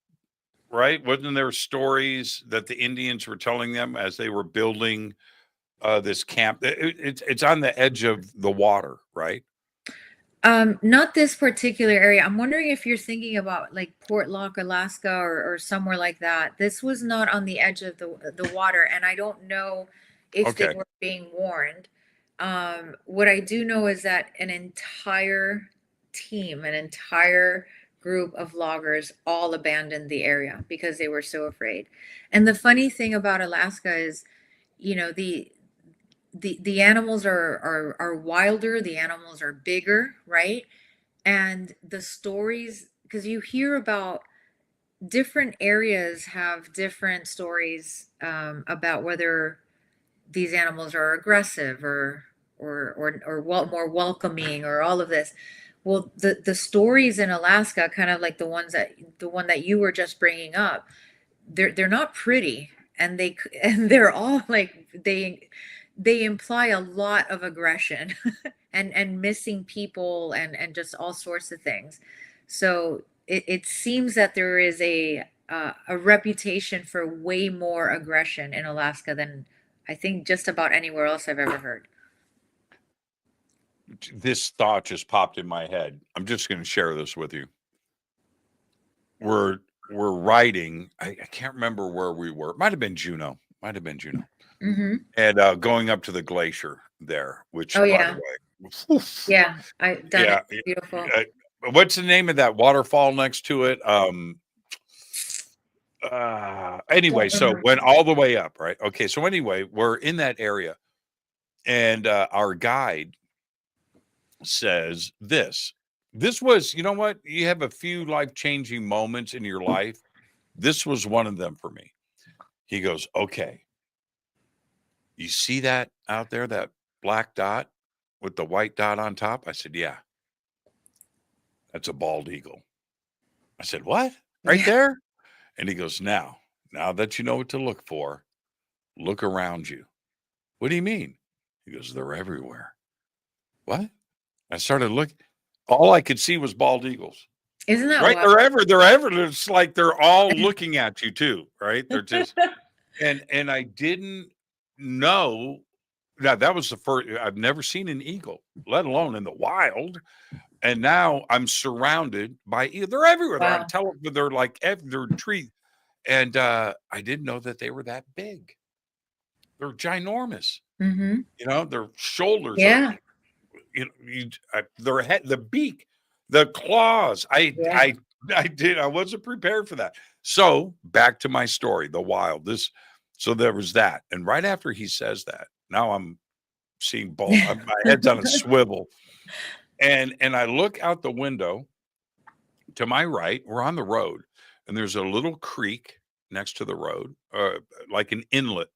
right? Wasn't there stories that the Indians were telling them as they were building this camp? It's on the edge of the water, right? Not this particular area. I'm wondering if you're thinking about like Portlock, Alaska, or somewhere like that. This was not on the edge of the water, and I don't know if they Okay. were being warned. What I do know is that an entire team, an entire group of loggers all abandoned the area because they were so afraid. And the funny thing about Alaska is, you know, the animals are wilder, the animals are bigger, right? And the stories, because you hear about different areas have different stories about whether these animals are aggressive or more welcoming or all of this. Well, the stories in Alaska, kind of like the one that you were just bringing up, they're not pretty, and they're all like they imply a lot of aggression and missing people and just all sorts of things. So it seems that there is a reputation for way more aggression in Alaska than I think just about anywhere else I've ever heard. This thought just popped in my head. I'm just going to share this with you. We're riding. I can't remember where we were. Might have been Juneau. Mm-hmm. And going up to the glacier there, which, Oh, by yeah. the way, oof, Yeah, I've done yeah, it. It's beautiful. what's the name of that waterfall next to it? Anyway, so went all the way up, right? Okay, so anyway, we're in that area, and our guide says this was, you know what, you have a few life-changing moments in your life. This was one of them for me. He goes, okay, you see that out there, that black dot with the white dot on top? I said, yeah, that's a bald eagle. I said, what? Right there? And he goes, now that you know what to look for, look around you. What do you mean? He goes, they're everywhere. What? I started looking. All I could see was bald eagles. Isn't that Right? wild? They're ever. It's like they're all looking at you too, right? They're just and I didn't know. Now that was the first. I've never seen an eagle, let alone in the wild. And now I'm surrounded by they're everywhere. Wow. They're like they're trees. And I didn't know that they were that big. They're ginormous. Mm-hmm. You know, their shoulders Yeah. are, their head, the beak, the claws. I wasn't prepared for that. So back to my story, the wild. So there was that. And right after he says that, now I'm seeing both. My head's on a swivel. And I look out the window to my right. We're on the road, and there's a little creek next to the road, like an inlet.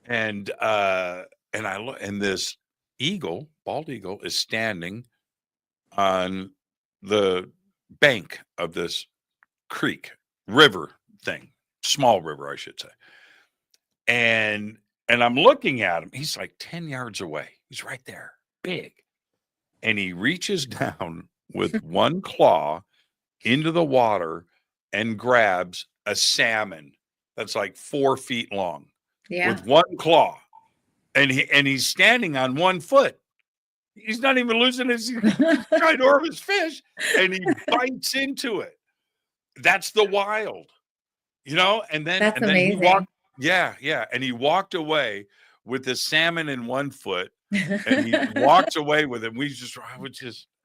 And I look, and this bald eagle, is standing on the bank of this river thing, small river, I should say. And I'm looking at him. He's like 10 yards away. He's right there, big. And he reaches down with one claw into the water and grabs a salmon that's like 4 feet long with one claw. And he's standing on one foot. He's not even losing his ginormous fish, and he bites into it. That's the wild, you know. And then That's amazing. He walked, and he walked away with the salmon in one foot, and he walked away with it.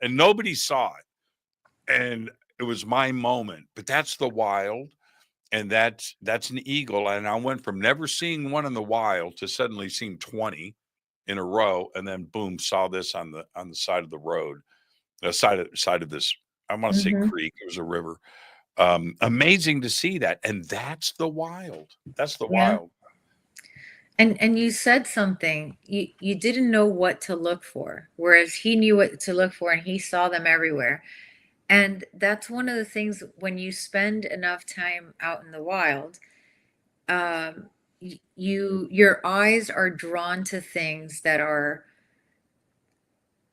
And nobody saw it, and it was my moment. But that's the wild. And that's an eagle. And I went from never seeing one in the wild to suddenly seeing 20 in a row. And then boom, saw this on the side of the road, the side of this, I want to say creek. It was a river. Amazing to see that. And that's the wild. That's the wild. And you said something, you didn't know what to look for, whereas he knew what to look for and he saw them everywhere. And that's one of the things when you spend enough time out in the wild, your eyes are drawn to things that are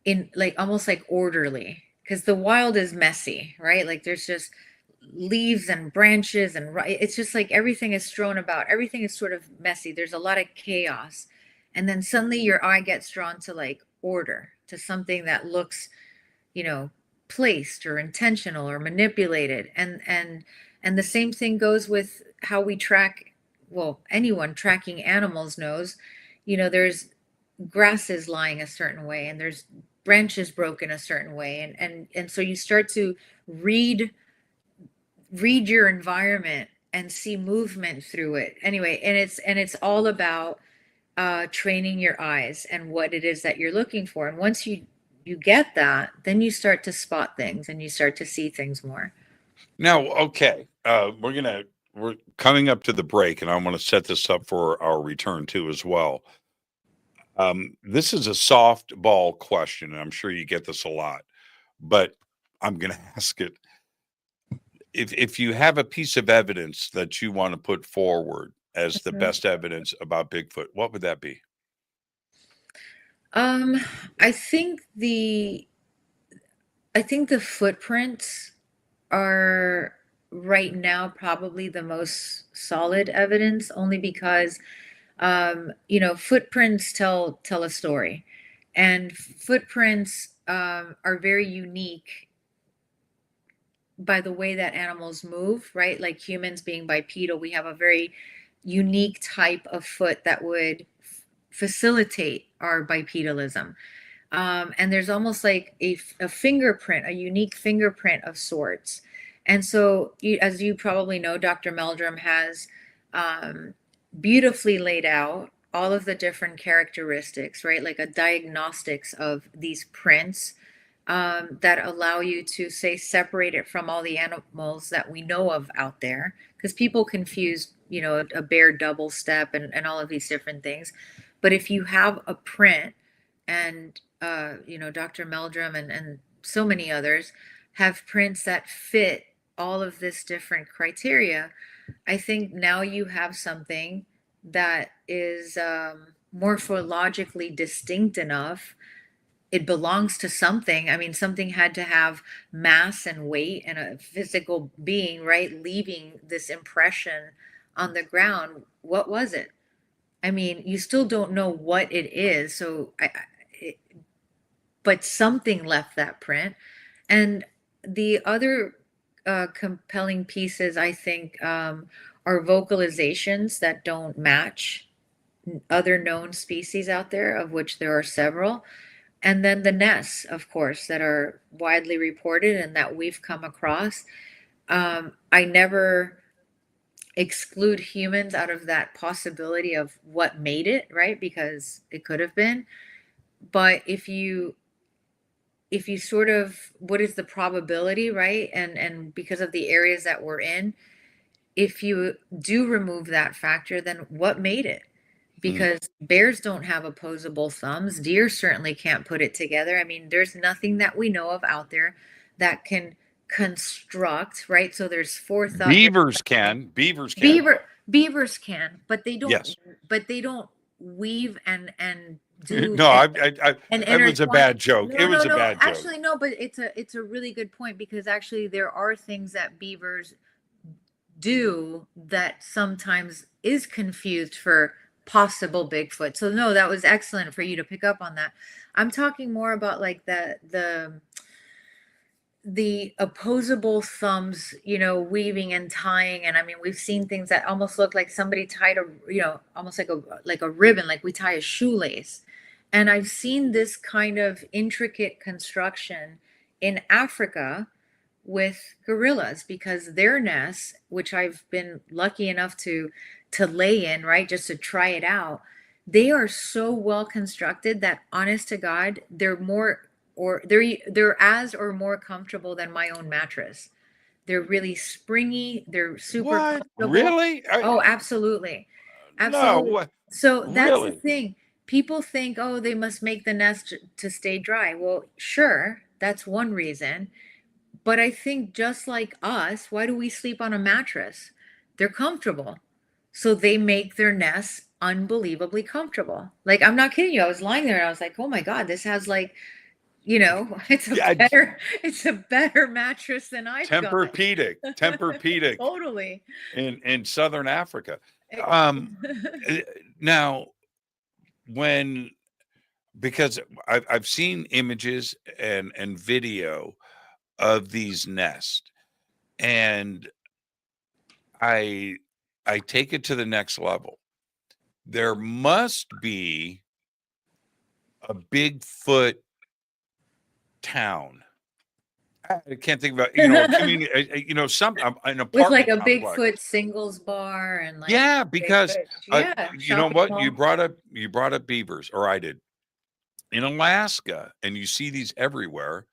in like almost like orderly, because the wild is messy, right? Like there's just leaves and branches and it's just like everything is strewn about, everything is sort of messy, there's a lot of chaos, and then suddenly your eye gets drawn to like order, to something that looks, you know, placed or intentional or manipulated. And the same thing goes with how we track, well, anyone tracking animals knows, you know, there's grasses lying a certain way and there's branches broken a certain way, and so you start to read your environment and see movement through it anyway. And it's all about training your eyes and what it is that you're looking for. And once you get that, then you start to spot things and you start to see things more. Now, okay, we're coming up to the break, and I want to set this up for our return too as well. This is a softball question, and I'm sure you get this a lot, but I'm going to ask it. If you have a piece of evidence that you want to put forward as the best evidence about Bigfoot, what would that be? I think the footprints are right now probably the most solid evidence, only because you know, footprints tell a story, and footprints are very unique by the way that animals move, right? Like humans being bipedal, we have a very unique type of foot that would facilitate our bipedalism. And there's almost like a fingerprint, a unique fingerprint of sorts. And so, as you probably know, Dr. Meldrum has beautifully laid out all of the different characteristics, right? Like a diagnostics of these prints that allow you to, say, separate it from all the animals that we know of out there. Because people confuse, you know, a bear double step and all of these different things. But if you have a print, and you know, Dr. Meldrum and so many others have prints that fit all of this different criteria, I think now you have something that is morphologically distinct enough. It belongs to something. I mean, something had to have mass and weight and a physical being, right? Leaving this impression on the ground. What was it? I mean, you still don't know what it is. So, but something left that print. And the other compelling pieces, I think, are vocalizations that don't match other known species out there, of which there are several. And then the nests, of course, that are widely reported and that we've come across. I never exclude humans out of that possibility of what made it, right? Because it could have been. But if you sort of, what is the probability, right? And because of the areas that we're in, if you do remove that factor, then what made it? Because bears don't have opposable thumbs. Deer certainly can't put it together. I mean, there's nothing that we know of out there that can construct, right? So there's forethought. Beavers can. Beavers can, but they don't. Yes. But they don't weave and do. No, and that was a bad joke. No, it was no, a bad joke. Actually, no, but it's a really good point, because actually there are things that beavers do that sometimes is confused for possible Bigfoot. So no, that was excellent for you to pick up on that. I'm talking more about like the opposable thumbs, you know, weaving and tying. And I mean, we've seen things that almost look like somebody tied a, you know, almost like a ribbon, like we tie a shoelace. And I've seen this kind of intricate construction in Africa with gorillas, because their nests, which I've been lucky enough to lay in, right, just to try it out, they are so well constructed that, honest to God, they're as or more comfortable than my own mattress. They're really springy. They're super comfortable. Really? Oh, absolutely. No, Absolutely. what? So that's the Really? thing. People think, oh, they must make the nest to stay dry. Well, sure, that's one reason. But I think just like us, why do we sleep on a mattress? They're comfortable. So they make their nests unbelievably comfortable. Like, I'm not kidding you. I was lying there and I was like, oh my God, this has like, Yeah, it's a better mattress than I've got. Tempur-Pedic Totally. in Southern Africa. Um, Now, because I've seen images and video of these nests, and I take it to the next level. There must be a Bigfoot town. I can't think about, a community, some an With like apartment a complex. Bigfoot singles bar and like Yeah, because yeah, you know shopping what? mall. You brought up beavers, or I did. In Alaska, and you see these everywhere.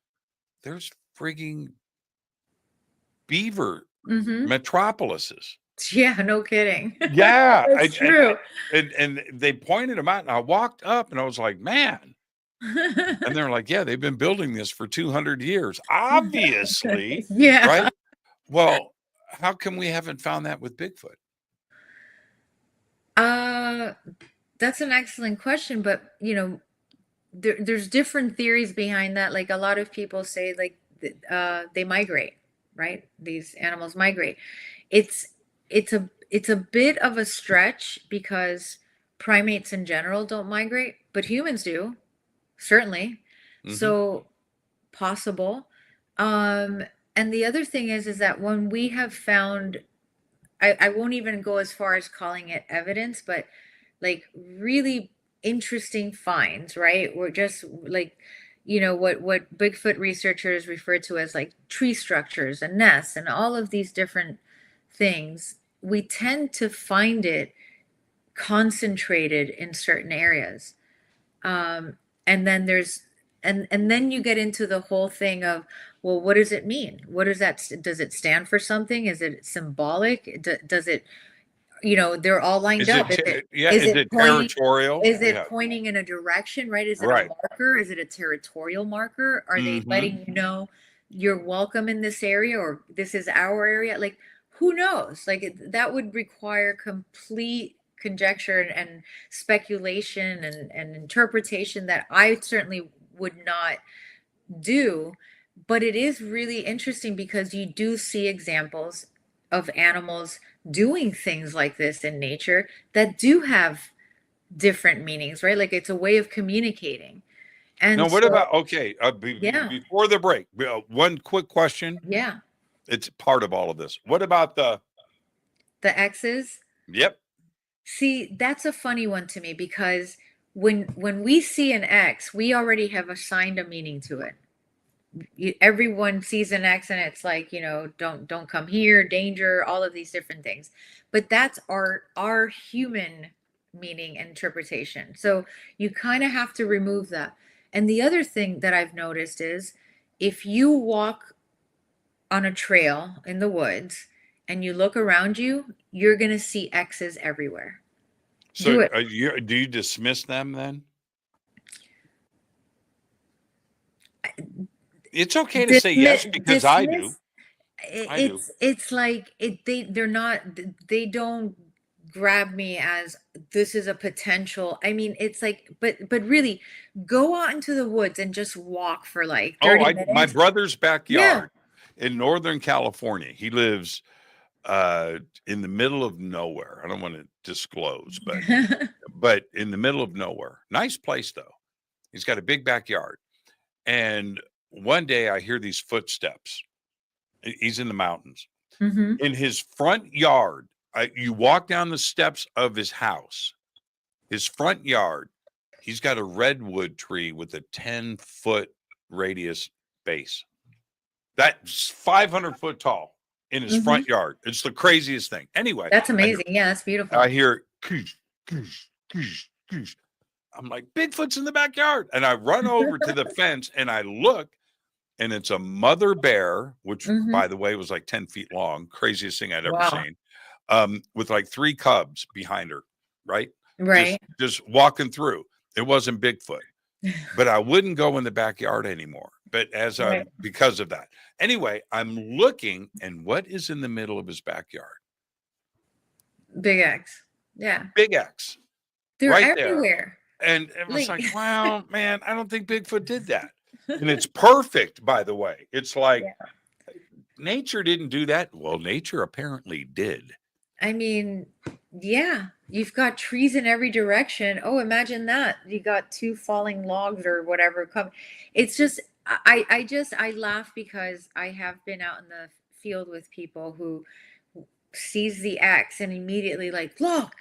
There's frigging beaver Mhm. metropolises. Yeah, no kidding. Yeah, That's true. and they pointed them out, and I walked up, and I was like, "Man." And they're like, "Yeah, they've been building this for 200 years." Obviously, Yeah. right? Well, how come we haven't found that with Bigfoot? Uh, that's an excellent question, but there's different theories behind that. Like a lot of people say, like they migrate, right? These animals migrate. It's it's a bit of a stretch because primates in general don't migrate, but humans do, certainly. Mhm. So possible. Um, and the other thing is that when we have found, I won't even go as far as calling it evidence, but like really interesting finds, right? We're just like, what Bigfoot researchers refer to as like tree structures and nests and all of these different things. We tend to find it concentrated in certain areas. And then then you get into the whole thing of, well, what does it mean? What does that, does it stand for something? Is it symbolic? Does it, they're all lined Is up. it yeah, Is is it it pointing, territorial? is it Yeah, pointing in a direction, right? Is it a right. marker? Is it a territorial marker? Are they Mhm. letting you know you're welcome in this area or this is our area? Like, who knows? Like that would require complete conjecture and speculation and interpretation that I certainly would not do. But it is really interesting because you do see examples of animals doing things like this in nature that do have different meanings, right? Like it's a way of communicating. Now, And what so, about, okay, yeah, before the break, one quick question. yeah. It's part of all of this. What about The X's. yep. See, that's a funny one to me because when we see an X, we already have assigned a meaning to it. Everyone sees an X and it's like, don't come here, danger, all of these different things. But that's our human meaning and interpretation. So you kind of have to remove that. And the other thing that I've noticed is if you walk on a trail in the woods and you look around you, you're going to see X's everywhere. So Do it. do you dismiss them then? It's okay to say yes because I do. Dismiss. I do. It's like they're not, they don't grab me as this is a potential. I mean, it's like, but really go out into the woods and just walk for like Oh, 30 my minutes. brother's Yeah. backyard in Northern California. He lives in the middle of nowhere. I don't want to disclose, but in the middle of nowhere. Nice place though. He's got a big backyard. And one day I hear these footsteps. He's in the mountains. Mhm. In his front yard, you walk down the steps of his house, his front yard, he's got a redwood tree with a 10-foot radius base. That's 500 foot tall in his front yard. It's the craziest thing. Anyway, That's amazing. Yeah, that's beautiful. I hear koosh, koosh, koosh, koosh. I'm like, Bigfoot's in the backyard. And I run over to the fence and I look, and it's a mother bear, which by the way was like 10 feet long, craziest thing I'd ever Wow. seen, with like 3 cubs behind her. right? Right. Just walking through. It wasn't Bigfoot, but I wouldn't go in the backyard anymore. But Right. because of that. Anyway, I'm looking, and what is in the middle of his backyard? Big X. Yeah. Big X They're right there. everywhere. And it was Like, like, well, man, I don't think Bigfoot did that. And it's perfect, by the way. It's like yeah. nature didn't do that. Well, nature apparently did. I mean, yeah, you've got trees in every direction. Oh, imagine that. You got two falling logs or whatever come. It's just I laugh because I have been out in the field with people who sees the X and immediately like, look,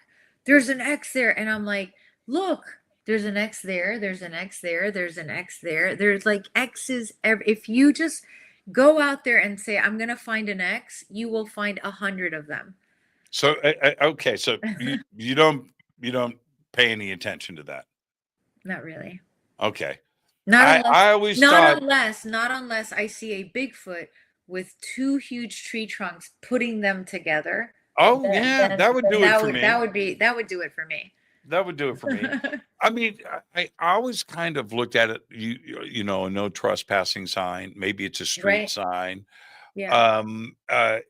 there's an X there. And I'm like, look, there's an X there, there's an X there, there's an X there. There's like X's if you just go out there and say, I'm gonna find an X, you will find 100 of them. So okay, so you don't pay any attention to that. Not really. Okay. Not unless, I always not thought, unless I see a Bigfoot with two huge tree trunks putting them together. oh yeah, that would do it for me. That would do it for me. That would do it for me. I mean, I always kind of looked at it, you know, a no trespassing sign. Maybe it's a street Right. sign. Yeah. And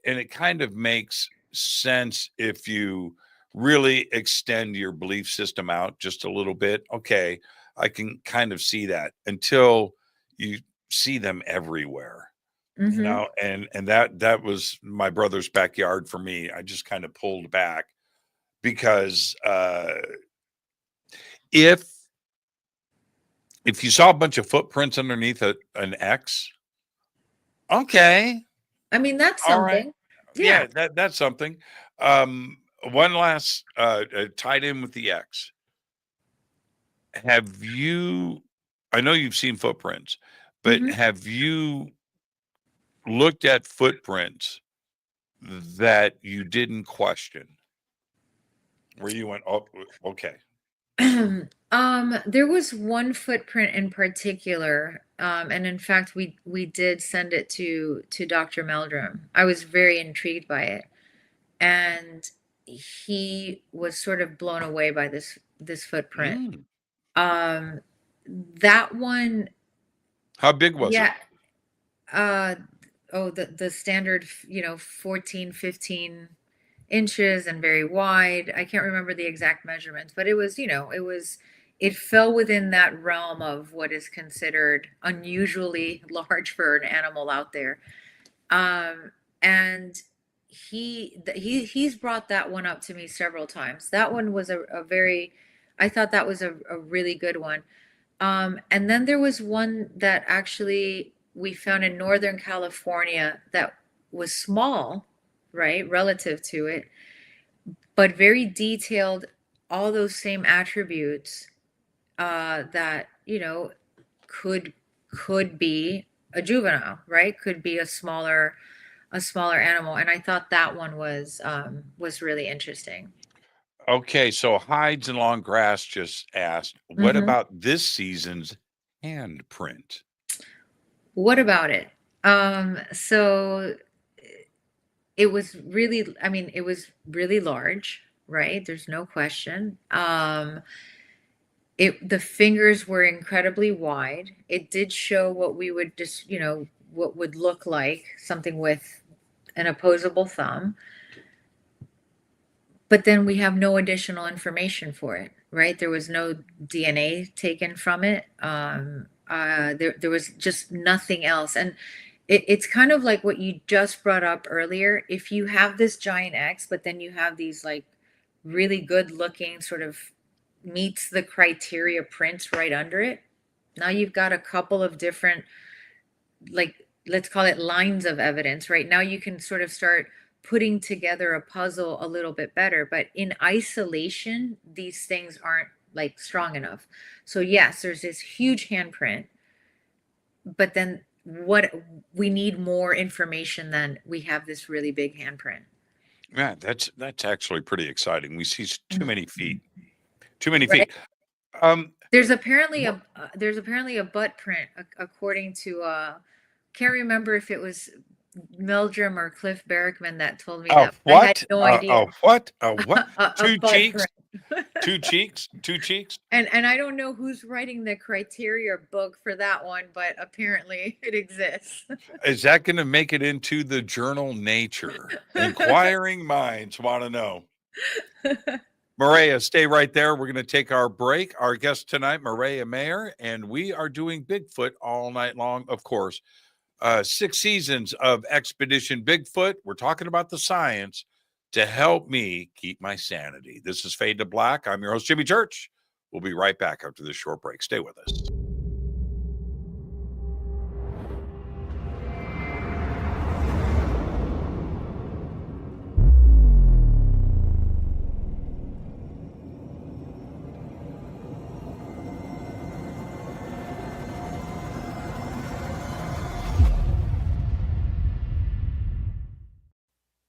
it kind of makes sense if you really extend your belief system out just a little bit. Okay, I can kind of see that until you see them everywhere. You Mhm. know, and that was my brother's backyard for me. I just kind of pulled back because if you saw a bunch of footprints underneath an X, okay, I mean, that's all right. something. Yeah, Yeah. that's something. One last tied in with the X. Have you? I know you've seen footprints, but Mhm. have you looked at footprints that you didn't question? Where you went, oh, okay. There was one footprint in particular, and in fact, we did send it to Dr. Meldrum. I was very intrigued by it, and he was sort of blown away by this footprint. Mm. That one, How big was it? yeah. Oh, the standard, 14, 15 inches and very wide. I can't remember the exact measurements, but it was, it fell within that realm of what is considered unusually large for an animal out there. And he's brought that one up to me several times. That one was I thought that was a really good one. And then there was one that actually we found in Northern California that was small, right, relative to it, but very detailed, all those same attributes that, could be a juvenile, right? Could be a smaller animal. And I thought that one was really interesting. Okay, so Hides and Long Grass just asked, what Mhm. about this season's Handprint? What about it? So it was really, I mean, it was really large, right? There's no question. The fingers were incredibly wide. It did show what we would just, what would look like something with an opposable thumb. But then we have no additional information for it, right? There was no DNA taken from it. There was just nothing else. And it's kind of like what you just brought up earlier. If you have this giant X, but then you have these like really good looking sort of meets the criteria prints right under it. Now you've got a couple of different, like, let's call it lines of evidence, right? Now you can sort of start putting together a puzzle a little bit better. But in isolation, these things aren't like strong enough. So yes, there's this huge handprint, but then what we need more information than we have this really big handprint. Yeah, that's actually pretty exciting. We see too many feet. Too many Right. feet. There's apparently a butt print according to can't remember if it was Meldrum or Cliff Barrickman that told me Oh, that. I had what? no idea. What? What? A Two butt cheeks? print. Two cheeks? Two cheeks? And I don't know who's writing the criteria book for that one, but apparently it exists. Is that going to make it into the journal Nature? Inquiring minds want to know. Mireya, stay right there. We're going to take our break. Our guest tonight, Mireya Mayor, and we are doing Bigfoot all night long, of course. 6 seasons of Expedition Bigfoot. We're talking about the science to help me keep my sanity. This is Fade to Black. I'm your host, Jimmy Church. We'll be right back after this short break. Stay with us.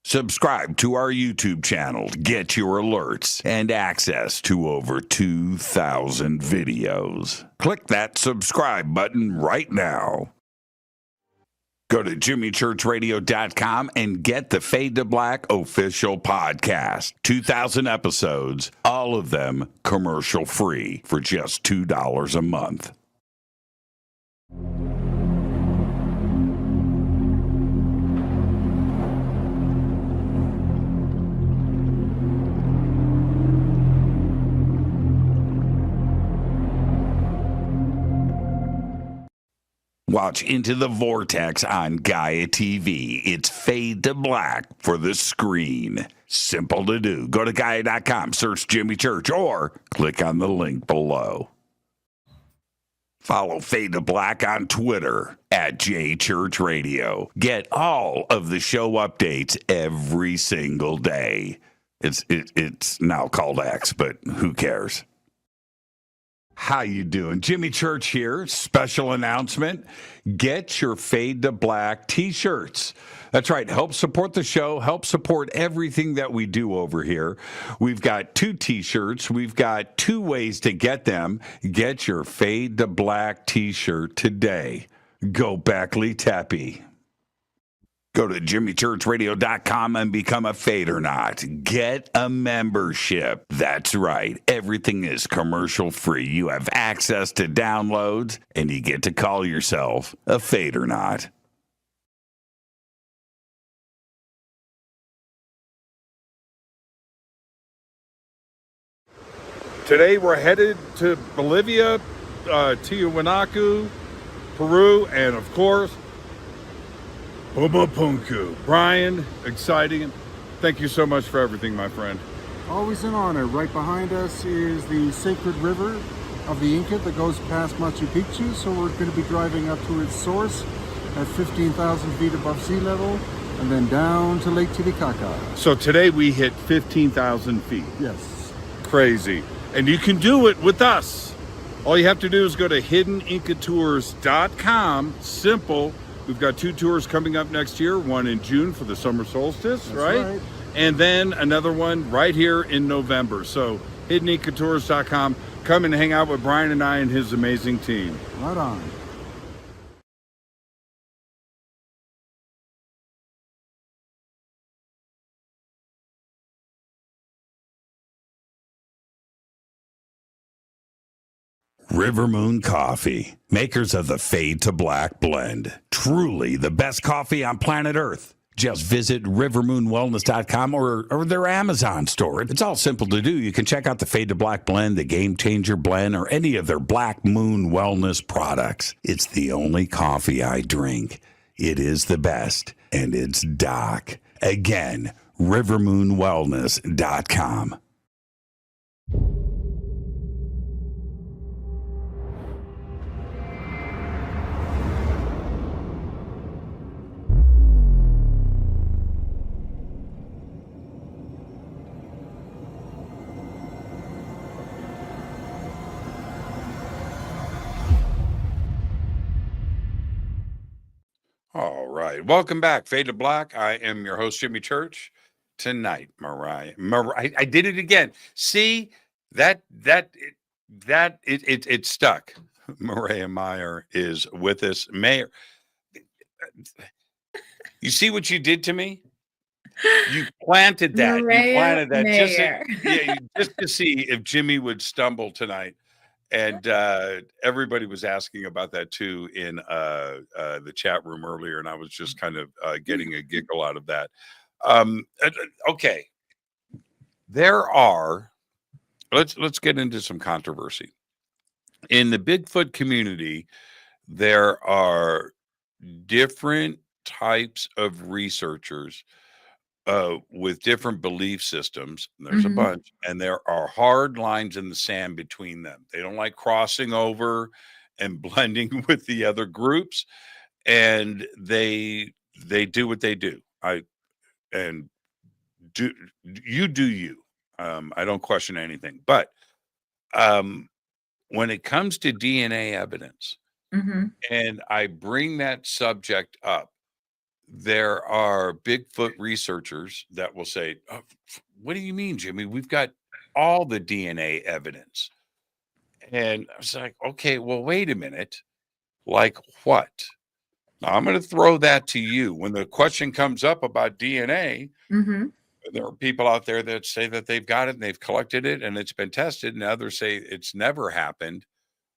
Subscribe to our YouTube channel to get your alerts and access to over 2,000 videos. Click that subscribe button right now. Go to jimmychurchradio.com and get the Fade to Black official podcast. 2,000 episodes, all of them commercial free for just $2 a month. Watch Into the Vortex on Gaia TV. It's Fade to Black for the screen. Simple to do. Go to Gaia.com, search Jimmy Church, or click on the link below. Follow Fade to Black on Twitter at JChurchRadio. Get all of the show updates every single day. It's now called X, but who cares? How you doing? Jimmy Church here. Special announcement. Get your Fade to Black t-shirts. That's right. Help support the show. Help support everything that we do over here. We've got 2 t-shirts. We've got 2 ways to get them. Get your Fade to Black t-shirt today. Go Backley Tappy. Go to jimmychurchradio.com and become a Fadernaut. Get a membership. That's right. Everything is commercial free. You have access to downloads, and you get to call yourself a Fadernaut. Today we're headed to Bolivia, Tiwanaku, Peru, and of course, Pumapunku. Brian, exciting. Thank you so much for everything, my friend. Always an honor. Right behind us is the sacred river of the Inca that goes past Machu Picchu. So we're going to be driving up to its source at 15,000 feet above sea level and then down to Lake Titicaca. So today we hit 15,000 feet. Yes. Crazy. And you can do it with us. All you have to do is go to hiddenincatours.com. Simple. We've got 2 tours coming up next year, one in June for the summer solstice, right? And then another one right here in November. So hiddenincatours.com. Come and hang out with Brian and I and his amazing team. Right on. River Moon Coffee, makers of the Fade to Black blend. Truly the best coffee on planet Earth. Just visit rivermoonwellness.com or their Amazon store. It's all simple to do. You can check out the Fade to Black blend, the Game Changer blend, or any of their Black Moon Wellness products. It's the only coffee I drink. It is the best, and it's Doc. Again, rivermoonwellness.com. All right. Welcome back. Fade to Black. I am your host, Jimmy Church. Tonight, Mireya. I did it again. See, it stuck. Mireya Mayor is with us. Mayor. You see what you did to me? You planted that. You Mireya planted that Mayor. just to see if Jimmy would stumble tonight. And everybody was asking about that too in the chat room earlier, and I was just kind of getting a giggle out of that. Okay, there are. Let's get into some controversy in the Bigfoot community. There are different types of researchers with different belief systems. There's a bunch, and there are hard lines in the sand between them. They don't like crossing over and blending with the other groups, and they do what they do. I do you. I don't question anything, but when it comes to DNA evidence, and I bring that subject up, there are Bigfoot researchers that will say, oh, what do you mean, Jimmy? We've got all the DNA evidence. And I was like, okay, well, wait a minute. Like what? Now, I'm going to throw that to you. When the question comes up about DNA, there are people out there that say that they've got it and they've collected it and it's been tested, and others say it's never happened.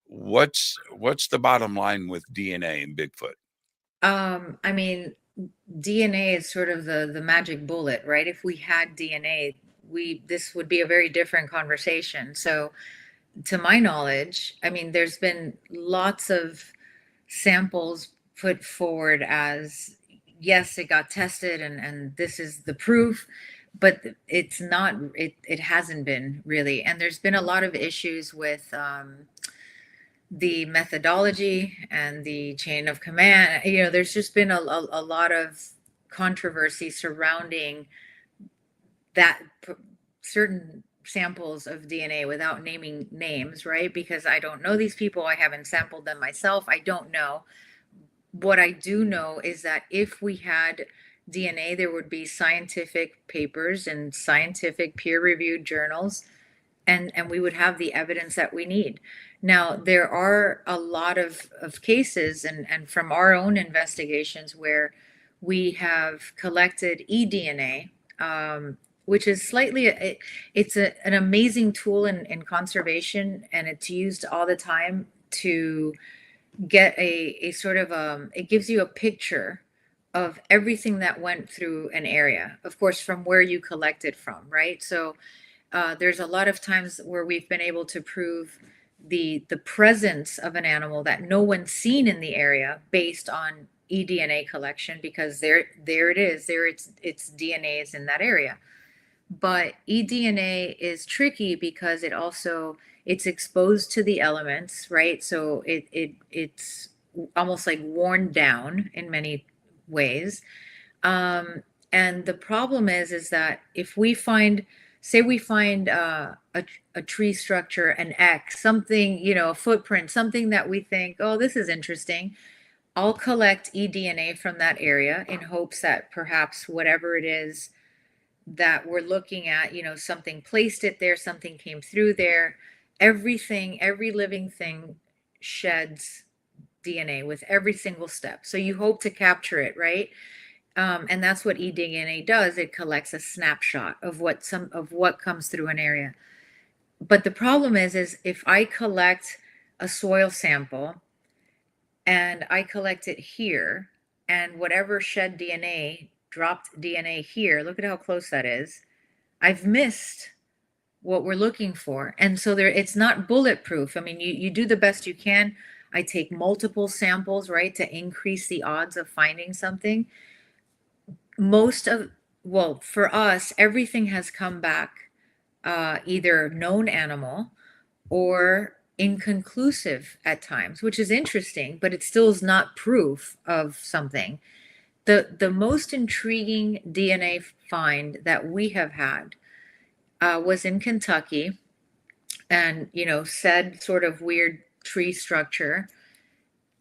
What's the bottom line with DNA and Bigfoot? I mean, DNA is sort of the magic bullet, right? If we had DNA, this would be a very different conversation. So to my knowledge, I mean, there's been lots of samples put forward as, yes, it got tested and this is the proof, but it's not, it hasn't been really. And there's been a lot of issues with the methodology and the chain of command. There's just been a lot of controversy surrounding that certain samples of DNA without naming names, right? Because I don't know these people. I haven't sampled them myself. I don't know. What I do know is that if we had DNA, there would be scientific papers and scientific peer-reviewed journals, and we would have the evidence that we need. Now, there are a lot of cases and from our own investigations where we have collected eDNA, which is slightly, it's an amazing tool in conservation, and it's used all the time to get a sort of, it gives you a picture of everything that went through an area, of course, from where you collected from, right? So there's a lot of times where we've been able to prove the presence of an animal that no one's seen in the area based on eDNA collection, because there it is, its DNA is in that area. But eDNA is tricky because it's exposed to the elements, right? So it's almost like worn down in many ways. And the problem is that if we find, say we find a tree structure, an X, something, a footprint, something that we think, oh, this is interesting, I'll collect eDNA from that area in hopes that perhaps whatever it is that we're looking at, something placed it there, something came through there. Everything, every living thing sheds DNA with every single step. So you hope to capture it, right? And that's what eDNA does. It collects a snapshot of what comes through an area. But the problem is if I collect a soil sample and I collect it here, and whatever shed DNA dropped DNA here, look at how close that is. I've missed what we're looking for. And so it's not bulletproof. I mean, you do the best you can. I take multiple samples, right, to increase the odds of finding something. For us, everything has come back either known animal or inconclusive at times, which is interesting, but it still is not proof of something. The most intriguing DNA find that we have had was in Kentucky, and said sort of weird tree structure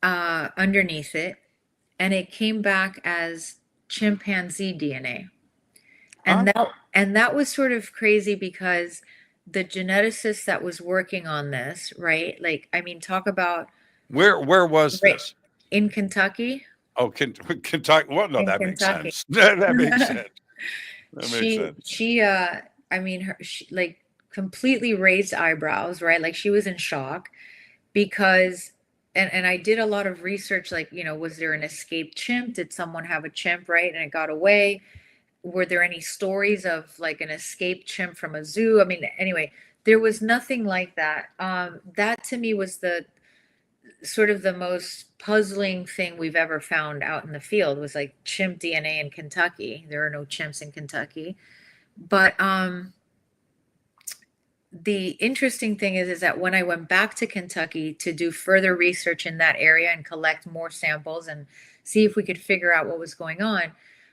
underneath it, and it came back as chimpanzee DNA. And that was sort of crazy because the geneticist that was working on this, right? Like, I mean, talk about where was this? In Kentucky. Oh, Kentucky. Well, no, in that makes Kentucky. sense. That makes sense. That makes sense. She I mean she like completely raised eyebrows, right? Like she was in shock because and I did a lot of research, like, was there an escaped chimp? Did someone have a chimp, right? And it got away? Were there any stories of like an escaped chimp from a zoo? I mean, anyway, there was nothing like that. That to me was the sort of the most puzzling thing we've ever found out in the field, was like chimp DNA in Kentucky. There are no chimps in Kentucky. But the interesting thing is that when I went back to Kentucky to do further research in that area and collect more samples and see if we could figure out what was going on,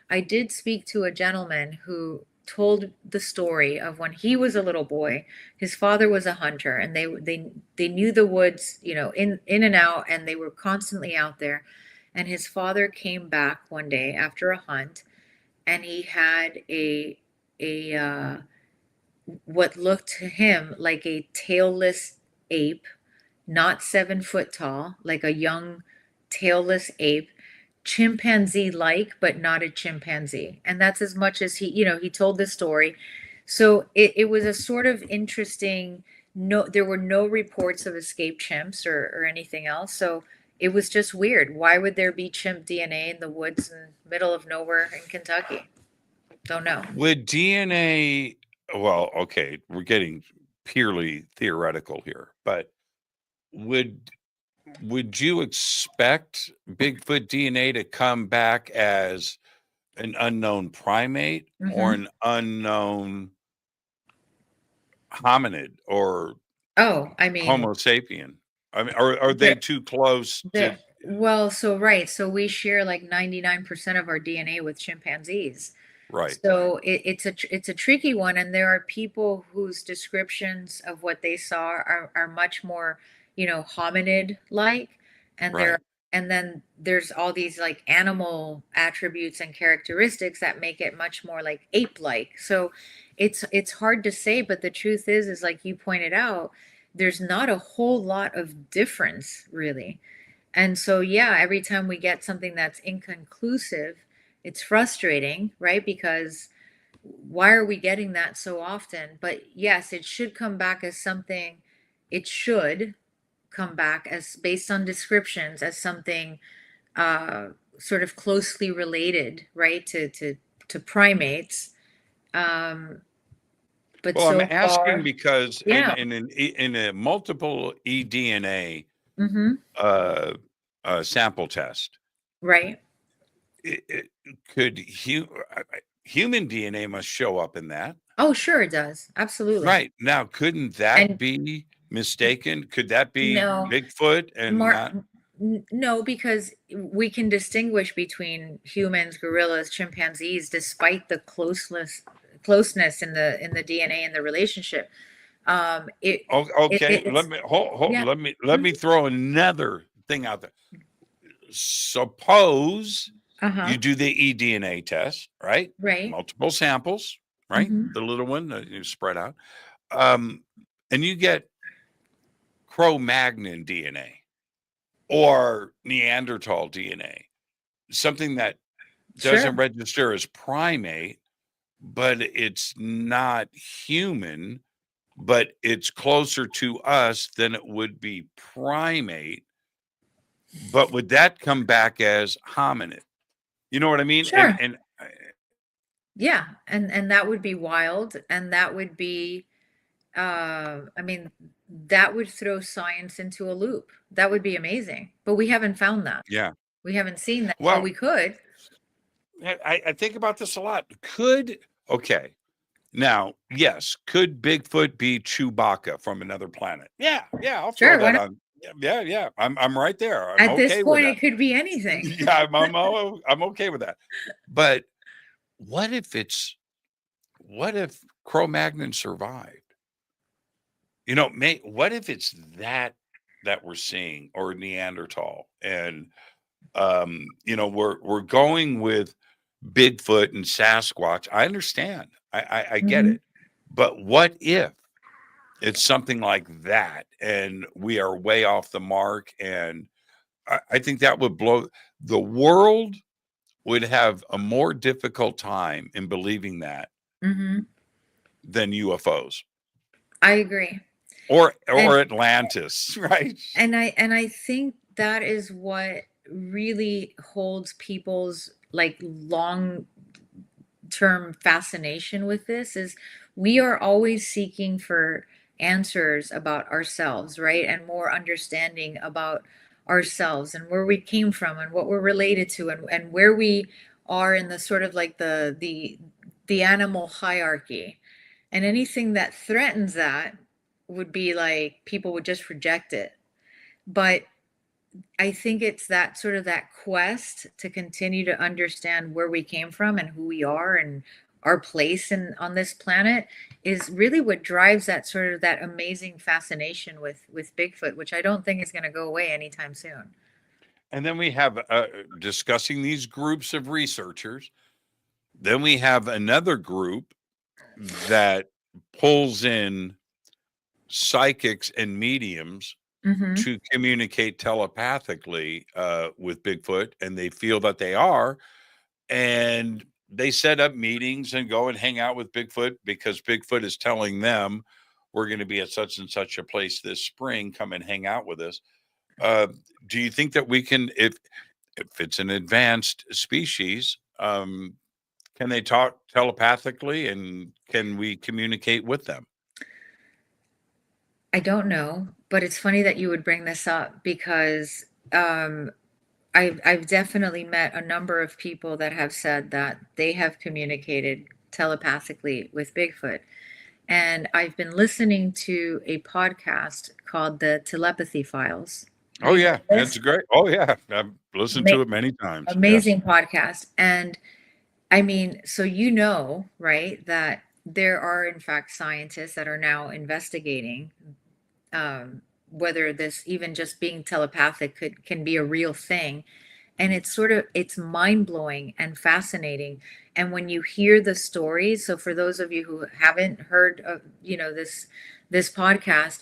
I did speak to a gentleman who told the story of when he was a little boy. His father was a hunter, and they knew the woods, in and out, and they were constantly out there. And his father came back one day after a hunt, and he had a what looked to him like a tailless ape, not 7 foot tall, like a young tailless ape, chimpanzee like, but not a chimpanzee. And that's as much as he told this story. So it was a sort of interesting, no, there were no reports of escaped chimps or anything else. So it was just weird. Why would there be chimp DNA in the woods in the middle of nowhere in Kentucky? Don't know. Would DNA, well, okay, we're getting purely theoretical here, but would you expect Bigfoot DNA to come back as an unknown primate or an unknown hominid or I mean, Homo sapien? I mean, are they too close to? Well, so right. So we share like 99% of our DNA with chimpanzees. Right. So it's a tricky one, and there are people whose descriptions of what they saw are much more, hominid like, and Right. and then there's all these like animal attributes and characteristics that make it much more like ape like. So it's hard to say, but the truth is like you pointed out, there's not a whole lot of difference really. And so yeah, every time we get something that's inconclusive, it's frustrating, right? Because why are we getting that so often? But yes, it should come back as something, it should come back as, based on descriptions, as something sort of closely related, right, to primates. But Well, so I'm asking far, because yeah. in a multiple eDNA sample test, Right. could human DNA must show up in that? Oh, sure it does. Absolutely. Right. Now, couldn't that And be mistaken? Could that be no, Bigfoot and not? No, because we can distinguish between humans, gorillas, chimpanzees, despite the closeness in the DNA and the relationship. Okay, let me hold, yeah. let me throw another thing out there. Suppose you do the eDNA test, right? Right. Multiple samples, right? The little one that you spread out, and you get Cro-Magnon DNA or Neanderthal DNA, something that doesn't register as primate, but it's not human, but it's closer to us than it would be primate. But would that come back as hominid? You know what I mean? Sure. And Yeah, and that would be wild, and that would be, I mean, that would throw science into a loop. That would be amazing, but we haven't found that. yeah. We haven't seen that. Well, Well, we could. I think about this a lot. Okay. Now, yes, could Bigfoot be Chewbacca from another planet? Yeah, I'll throw Sure, why that not? on. Yeah. I'm right there. I'm At this okay with point, that. it could be anything. Yeah, I'm okay with that. But what if Cro-Magnon survived? What if it's that we're seeing, or Neanderthal, and we're going with Bigfoot and Sasquatch. I understand. I get it. But what if it's something like that and we are way off the mark? And I think that would blow. the world would have a more difficult time in believing that Mm-hmm. than UFOs I agree. or And Atlantis, right? I think that is what really holds people's like long term fascination with this is we are always seeking for answers about ourselves, right? And more understanding about ourselves and where we came from and what we're related to and where we are in the sort of like the animal hierarchy. And anything that threatens that would be like people would just reject it. But I think it's that sort of that quest to continue to understand where we came from and who we are and our place in on this planet is really what drives that sort of that amazing fascination with Bigfoot, which I don't think is going to go away anytime soon. And then we have discussing these groups of researchers. Then we have another group that pulls in psychics and mediums Mm-hmm. to communicate telepathically with Bigfoot, and they feel that they are. And they set up meetings and go and hang out with Bigfoot because Bigfoot is telling them, we're going to be at such and such a place this spring. Come and hang out with us. Do you think that we can, if it's an advanced species, can they talk telepathically and can we communicate with them? I don't know, but it's funny that you would bring this up because I've definitely met a number of people that have said that they have communicated telepathically with Bigfoot. And I've been listening to a podcast called the Telepathy Files. Oh yeah, Yes. it's great. Oh yeah, I've listened to it many times. Yes. Amazing podcast. And I mean, so you know, right, that there are in fact scientists that are now investigating whether this even just being telepathic can be a real thing. And it's mind-blowing and fascinating. And when you hear the stories, so for those of you who haven't heard of this podcast,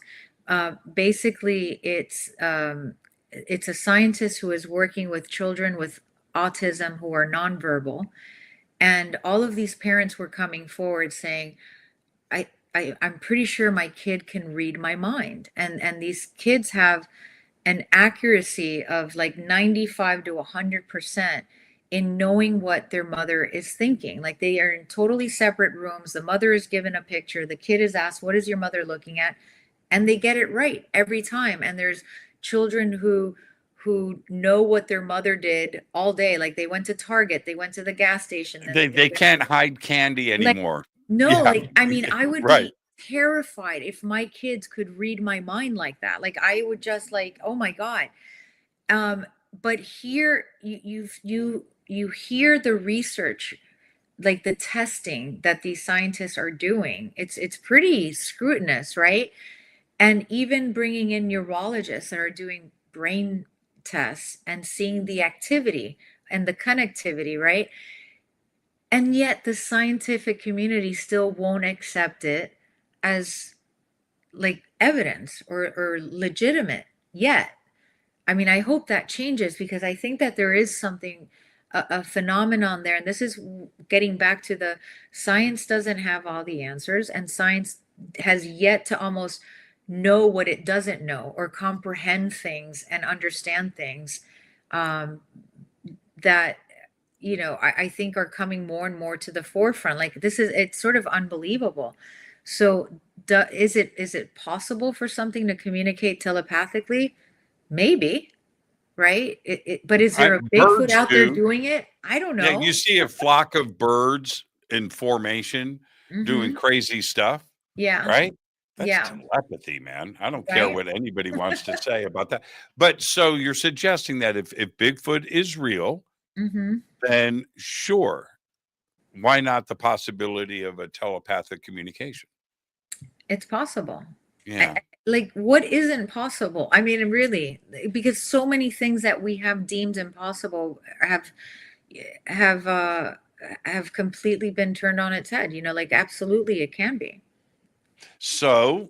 basically it's a scientist who is working with children with autism who are nonverbal, and all of these parents were coming forward saying, I'm pretty sure my kid can read my mind. And these kids have an accuracy of like 95 to 100% in knowing what their mother is thinking. Like they are in totally separate rooms. The mother is given a picture. The kid is asked, what is your mother looking at? And they get it right every time. And there's children who know what their mother did all day. Like they went to Target, they went to the gas station. They can't hide candy anymore. No, Yeah. like, I mean, I would Right. be terrified if my kids could read my mind like that. Like, I would just like, oh my God. But here you hear the research, like the testing that these scientists are doing. It's pretty scrutinous, right? And even bringing in neurologists that are doing brain tests and seeing the activity and the connectivity, right? And yet the scientific community still won't accept it as like evidence or legitimate yet. I mean, I hope that changes because I think that there is something, a phenomenon there. And this is getting back to the science doesn't have all the answers, and science has yet to almost know what it doesn't know or comprehend things and understand things that I think are coming more and more to the forefront. Like it's sort of unbelievable. So is it possible for something to communicate telepathically? Maybe, right? But is there a Bigfoot Birds out there do. doing it? I don't know. Yeah, you see a flock of birds in formation doing crazy stuff, Yeah. right? That's Yeah. telepathy, man. I don't care Right? what anybody wants to say about that. But so you're suggesting that if Bigfoot is real, Mm-hmm. then sure, why not the possibility of a telepathic communication? It's possible. Yeah. Like what isn't possible? I mean, really, because so many things that we have deemed impossible have completely been turned on its head. Like absolutely it can be. So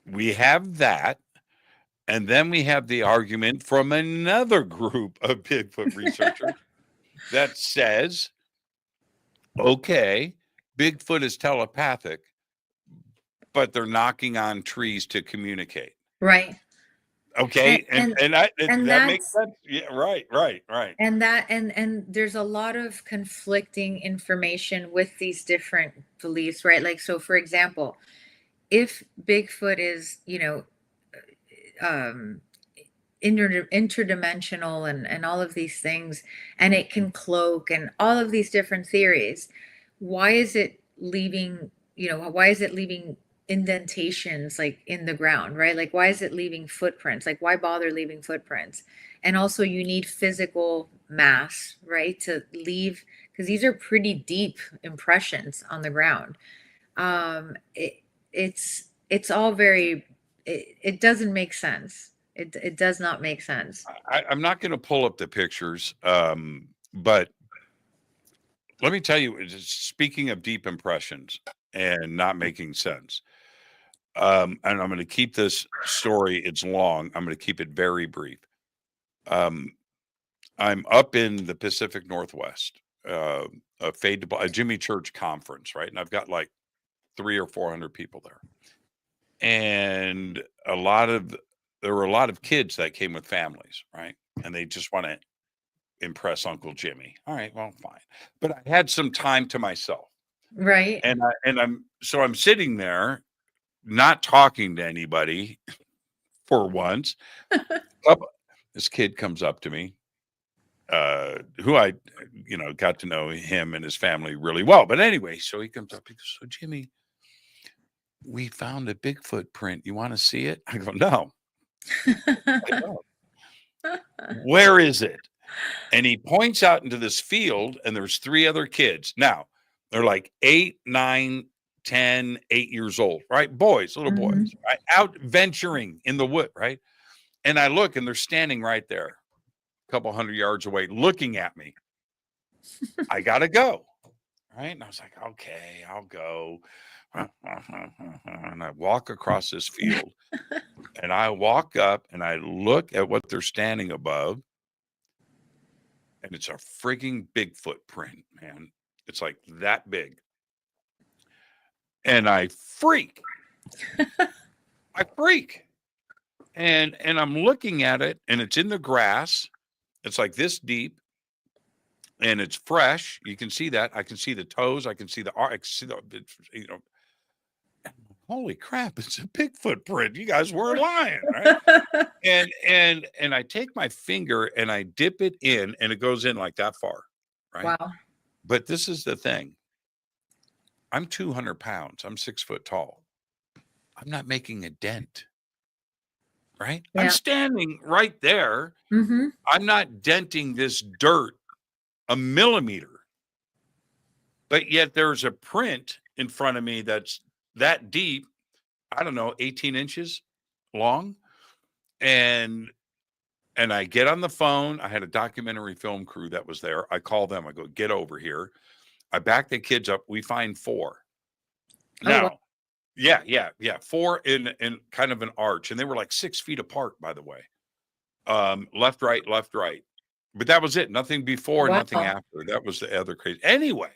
we have that. And then we have the argument from another group of Bigfoot researchers that says, okay, Bigfoot is telepathic, but they're knocking on trees to communicate. Right. Okay. And that makes that's sense. Yeah, right. and there's a lot of conflicting information with these different beliefs, right? Like, so for example, if Bigfoot is, um interdimensional and all of these things, and it can cloak and all of these different theories, why is it leaving, why is it leaving indentations like in the ground, right? Like, why is it leaving footprints? Like, why bother leaving footprints? And also, you need physical mass, right, to leave, because these are pretty deep impressions on the ground. It's all very, it doesn't make sense. It does not make sense. I'm not going to pull up the pictures, but let me tell you, speaking of deep impressions and not making sense, and I'm going to keep this story, it's long, I'm going to keep it very brief. I'm up in the Pacific Northwest, a Jimmy Church conference, right? And I've got like 300 or 400 people there. And there were a lot of kids that came with families, right? And they just want to impress Uncle Jimmy. All right, well, fine. But I had some time to myself. Right. And I'm sitting there not talking to anybody for once. This kid comes up to me, who I, got to know him and his family really well. But anyway, so he comes up, he goes, "So Jimmy, we found a Bigfoot print. You want to see it?" I go, "No." "Where is it?" And he points out into this field, and there's 3 other kids. Now, they're like 8, 9, 10, 8 years old, right? Boys, little boys, right? Out venturing in the wood, right? And I look, and they're standing right there, a couple hundred yards away, looking at me. I got to go, right? And I was like, okay, I'll go. And I walk across this field, and I walk up, and I look at what they're standing above, and it's a frigging Bigfoot print, man. It's like that big. And I freak. And I'm looking at it, and it's in the grass. It's like this deep, and it's fresh. You can see that. I can see the toes. I can see holy crap, it's a Bigfoot print. You guys weren't lying, right? And I take my finger and I dip it in, and it goes in like that far, right? Wow. But this is the thing. I'm 200 pounds. I'm 6 foot tall. I'm not making a dent, right? Yeah. I'm standing right there. I'm not denting this dirt a millimeter. But yet there's a print in front of me that's that deep, I don't know, 18 inches long. And I get on the phone. I had a documentary film crew that was there. I call them. I go, "Get over here." I back the kids up. We find 4. Now, wow. yeah. 4 in kind of an arch. And they were like 6 feet apart, by the way. Left, right. But that was it. Nothing before, Wow. nothing after. That was the other crazy. Anyway,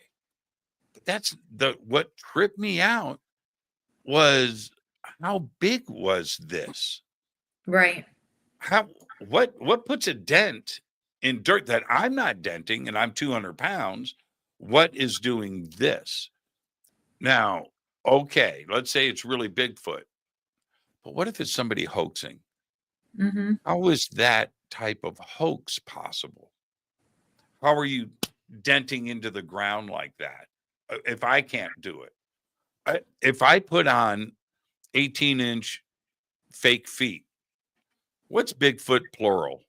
that's what tripped me out was how big was this? Right. What puts a dent in dirt that I'm not denting, and I'm 200 pounds? What is doing this? Now, okay, let's say it's really Bigfoot, but what if it's somebody hoaxing? How is that type of hoax possible? How are you denting into the ground like that? If I can't do it, if I put on 18-inch fake feet, what's Bigfoot plural?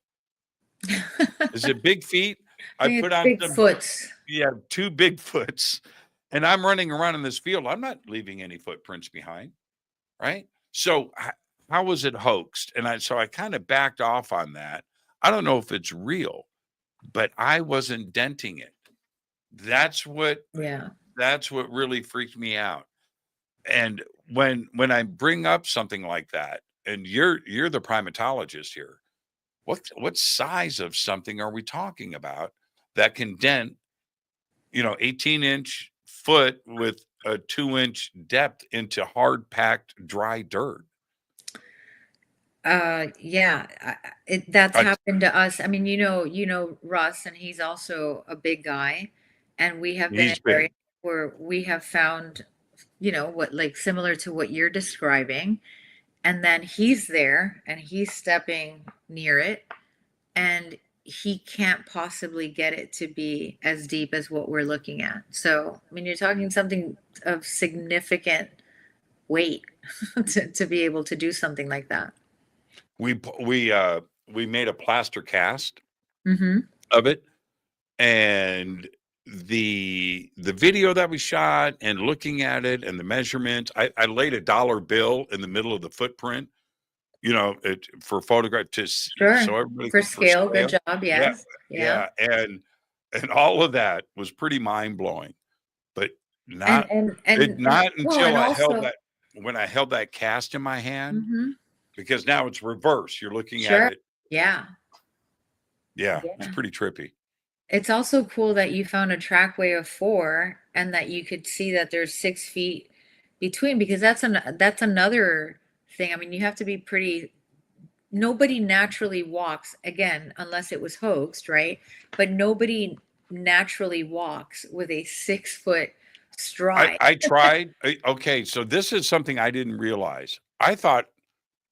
Is it big feet? I put on Bigfoots. Yeah, 2 Bigfoots, and I'm running around in this field. I'm not leaving any footprints behind, right? So how was it hoaxed? And I kind of backed off on that. I don't know if it's real, but I wasn't denting it. That's what really freaked me out. And when I bring up something like that, and you're the primatologist here. What size of something are we talking about that can dent, 18-inch foot with a 2-inch depth into hard packed dry dirt? Yeah, that's I, happened to us. I mean, Russ, and he's also a big guy, and we have been in he's big. areas where we have found, what, like, similar to what you're describing, and then he's there and he's stepping near it, and he can't possibly get it to be as deep as what we're looking at. So, I mean, you're talking something of significant weight to be able to do something like that. We made a plaster cast Mm-hmm. of it, and the video that we shot and looking at it and the measurements, I laid a dollar bill in the middle of the footprint, for photograph Sure. so everybody For scale, good job. Yes. yeah, and all of that was pretty mind-blowing, but not And not well, until and I also, held that when I held that cast in my hand, Mhm. because now it's reverse. You're looking Sure. at it. Yeah. Yeah, it's Yeah. pretty trippy. It's also cool that you found a trackway of 4 and that you could see that there's 6 feet between, because that's another thing. I mean, you have to be pretty. Nobody naturally walks, again, unless it was hoaxed, right? But nobody naturally walks with a 6-foot stride. I tried. Okay, so this is something I didn't realize. I thought,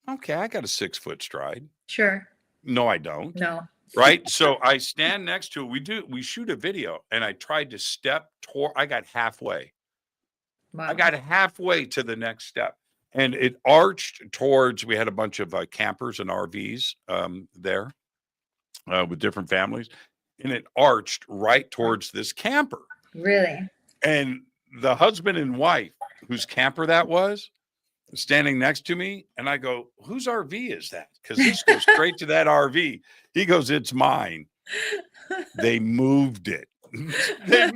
okay, I got a 6-foot stride. Sure. No, I don't. No. Right. So I stand next to it. We shoot a video, and I tried to step toward. I got halfway. Wow. I got halfway to the next step, and it arched towards. We had a bunch of campers and RVs there with different families, and it arched right towards this camper. Really? And the husband and wife, whose camper that was, standing next to me, and I go, whose RV is that? Because this goes straight to that RV. He goes, it's mine. They moved it. They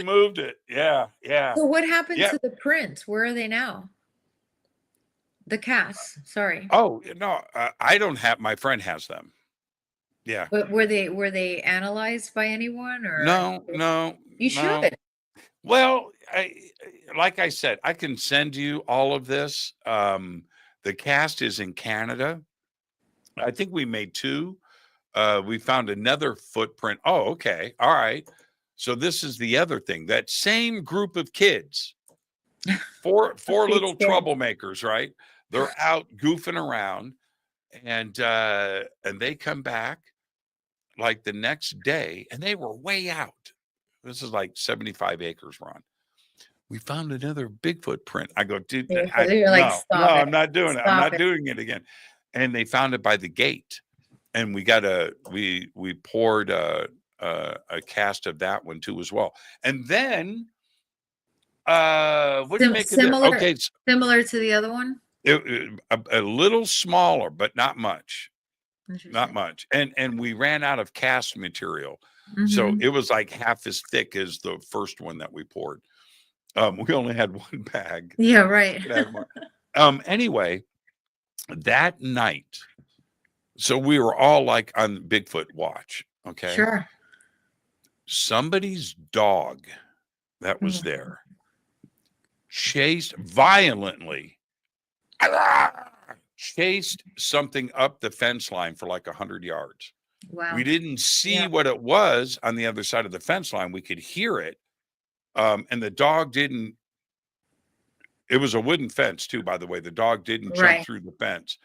moved it. Yeah. So what happened Yeah. to the prints? Where are they now? The casts, sorry. Oh, no, I don't have, my friend has them. Yeah. But were they analyzed by anyone, or? No. You should. Well, like I said, I can send you all of this. The cast is in Canada. I think we made 2. We found another footprint. Oh, okay. All right. So this is the other thing. That same group of kids, four little troublemakers, right? They're out goofing around, and they come back like the next day, and they were way out. This is like 75 acres we're on. We found another Bigfoot print. I go, dude, You're like, no, stop it. I'm not doing it. I'm not doing it again. And they found it by the gate, and we poured a cast of that one too as well. And then what do you make similar, of that? Okay, similar to the other one? A little smaller, but not much. Not Interesting. much. And we ran out of cast material. So Mhm. it was like half as thick as the first one that we poured. We only had one bag. Yeah, right. Anyway, that night, so we were all like on Bigfoot watch. Okay. Sure. Somebody's dog that was Mhm. there chased violently, chased something up the fence line for like 100 yards. Wow. We didn't see what it was on the other side of the fence line. We could hear it. And the dog didn't. It was a wooden fence too, by the way. The dog didn't jump through the fence,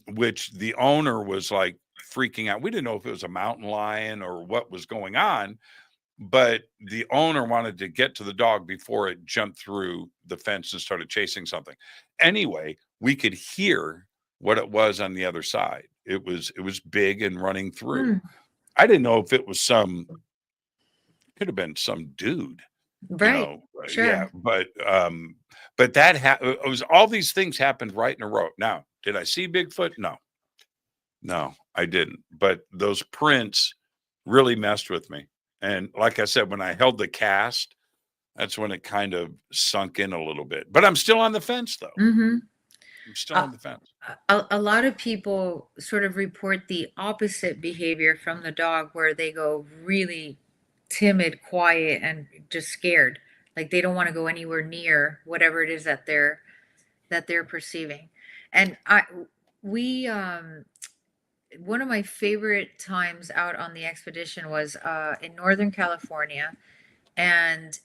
which the owner was like freaking out. We didn't know if it was a mountain lion or what was going on, but the owner wanted to get to the dog before it jumped through the fence and started chasing something. Anyway, we could hear what it was on the other side. It was big and running through. I didn't know if it was could have been some dude, right? Sure. Yeah, but that it was all these things happened right in a row. Now, did I see Bigfoot? No, I didn't. But those prints really messed with me. And like I said, when I held the cast, that's when it kind of sunk in a little bit. But I'm still on the fence, though. Mm-hmm. I'm still on the fence. A lot of people sort of report the opposite behavior from the dog, where they go really timid, quiet, and just scared. Like they don't want to go anywhere near whatever it is that they're perceiving. And we one of my favorite times out on the expedition was in Northern California, and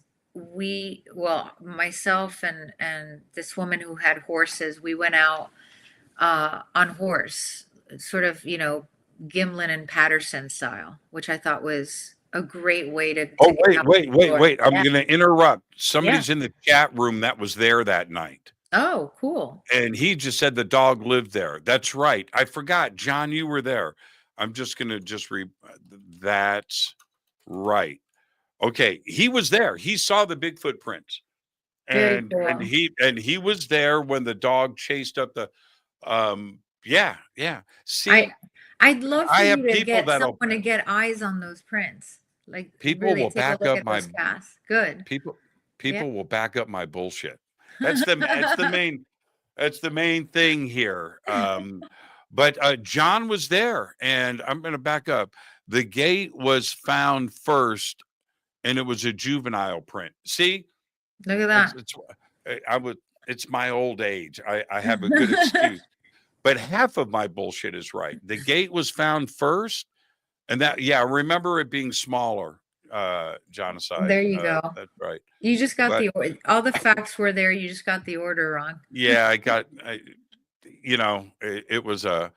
myself and this woman who had horses, we went out on horse, sort of, Gimlin and Patterson style, which I thought was a great way to Oh, get out the door. wait. I'm Yeah. going to interrupt. Somebody's in the chat room that was there that night. Oh, cool. And he just said the dog lived there. That's right. I forgot. John, you were there. I'm just going to that's right. Okay. He was there. He saw the Bigfoot prints. Very And cool. he was there when the dog chased up the yeah. See, I'd love for I you have to people get that'll someone to get eyes on those prints. Like people really will take a back look up at my those casts. Good. people Yeah. will back up my bullshit. That's the main thing here. But John was there, and I'm going to back up. The gate was found first, and it was a juvenile print. See, Look at that. it's my old age. I have a good excuse, but half of my bullshit is right. The gate was found first, and I remember it being smaller. Genocide. There you go. That's right. You just got all the facts were there. You just got the order wrong. Yeah, it was I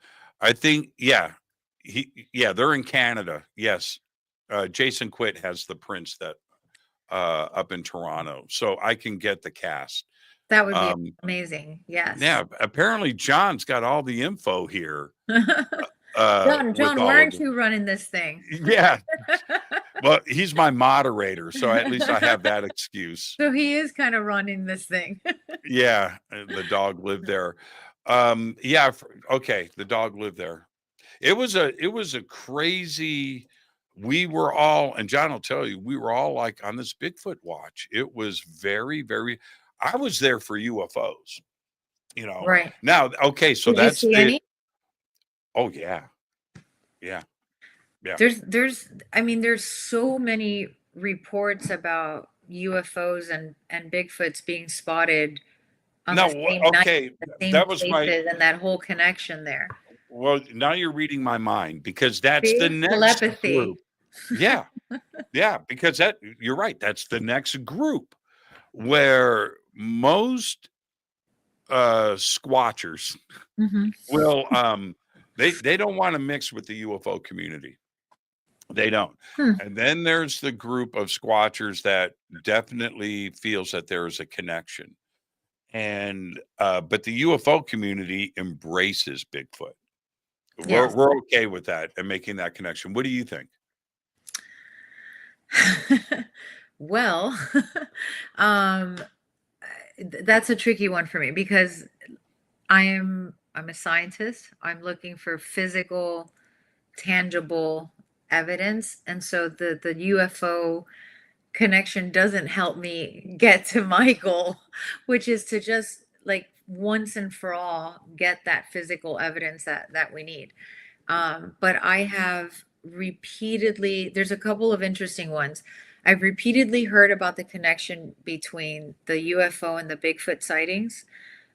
think, they're in Canada. Yes. Jason Quitt has the prints that up in Toronto, so I can get the cast. That would be amazing. Yes. Yeah, apparently John's got all the info here. John, why aren't you running this thing? Yeah. Well, he's my moderator, so at least I have that excuse. So he is kind of running this thing. Yeah, the dog lived there. Okay, the dog lived there. It was a crazy. We were all, and John will tell you, we were all like on this Bigfoot watch. It was very, very. I was there for UFOs. Right now. Okay, so Did that's you see any? Oh yeah. There's so many reports about UFOs and Bigfoots being spotted on the same night, the same that was places, and that whole connection there. Well, now you're reading my mind, because that's the next Telepathy. group. Yeah, because you're right. That's the next group where most squatchers will they don't want to mix with the UFO community. They don't. And then there's the group of squatchers that definitely feels that there is a connection. And but the UFO community embraces Bigfoot. Yes. We're okay with that and making that connection. What do you think? Well, that's a tricky one for me, because I'm a scientist. I'm looking for physical, tangible evidence, and so the UFO connection doesn't help me get to my goal, which is to just, like, once and for all get that physical evidence that we need. But I have repeatedly, there's a couple of interesting ones. I've repeatedly heard about the connection between the UFO and the Bigfoot sightings.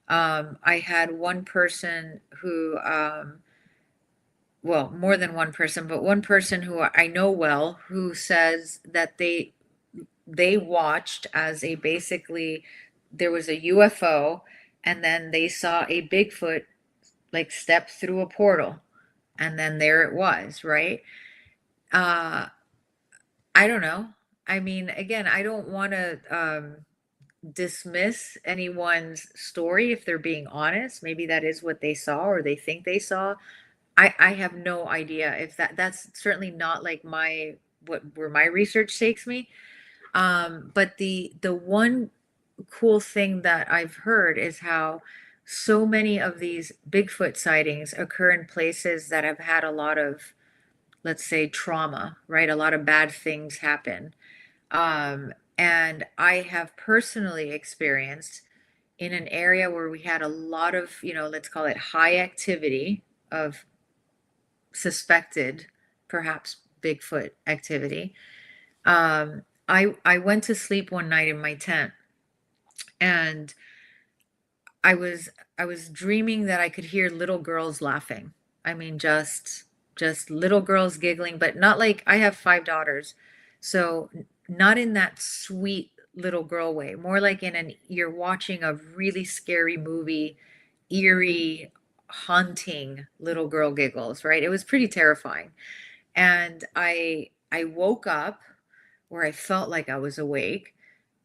I had one person who, well, more than one person, but one person who I know well, who says that they watched as basically there was a UFO, and then they saw a Bigfoot like step through a portal, and then there it was, right? I don't know. I mean, again, I don't want to dismiss anyone's story if they're being honest. Maybe that is what they saw, or they think they saw. I have no idea if that's certainly not like where my research takes me. But the one cool thing that I've heard is how so many of these Bigfoot sightings occur in places that have had a lot of, let's say, trauma, right? A lot of bad things happen. And I have personally experienced in an area where we had a lot of, let's call it high activity of suspected, perhaps Bigfoot activity. I went to sleep one night in my tent, and I was dreaming that I could hear little girls laughing. I mean, just little girls giggling, but not like, I have 5 daughters, so not in that sweet little girl way. More like you're watching a really scary movie, eerie, haunting little girl giggles, right? It was pretty terrifying. And I woke up where I felt like I was awake,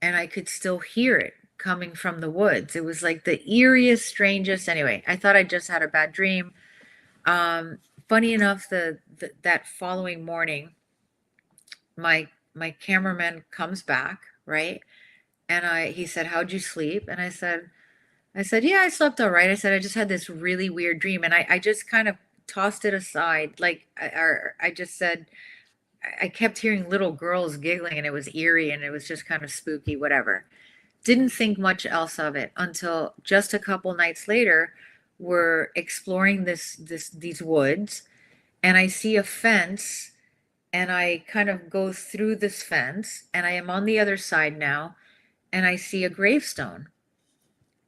and I could still hear it coming from the woods. It was like the eeriest, strangest. Anyway, I thought I just had a bad dream. Funny enough, that following morning, my cameraman comes back, right? And he said, "How'd you sleep?" And I said, "Yeah, I slept all right." I said, "I just had this really weird dream." And I just kind of tossed it aside. Like, or I just said, I kept hearing little girls giggling, and it was eerie, and it was just kind of spooky, whatever. Didn't think much else of it until just a couple nights later, we're exploring these woods, and I see a fence, and I kind of go through this fence, and I am on the other side now, and I see a gravestone.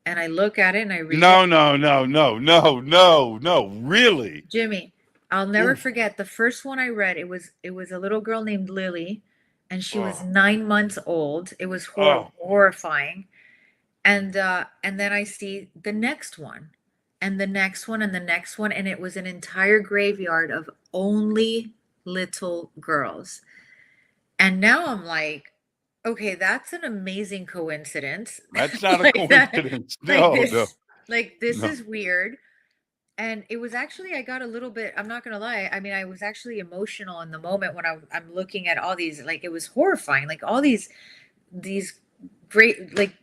And I look at it and I read No, it. no, no, no, no, no, no, really. Jimmy, I'll never Oof. forget the first one I read. It was a little girl named Lily, and she was Oh, 9 months old. It was oh, horrifying. And then I see the next one, and the next one, and the next one, and it was an entire graveyard of only little girls. And now I'm like, okay, that's an amazing coincidence. that's not a Like that, coincidence. like No, no, this, like this no. is weird. And it was actually, I got a little bit, I'm not gonna lie, I mean, I was actually emotional in the moment when I'm looking at all these, like, it was horrifying, like all these great, like,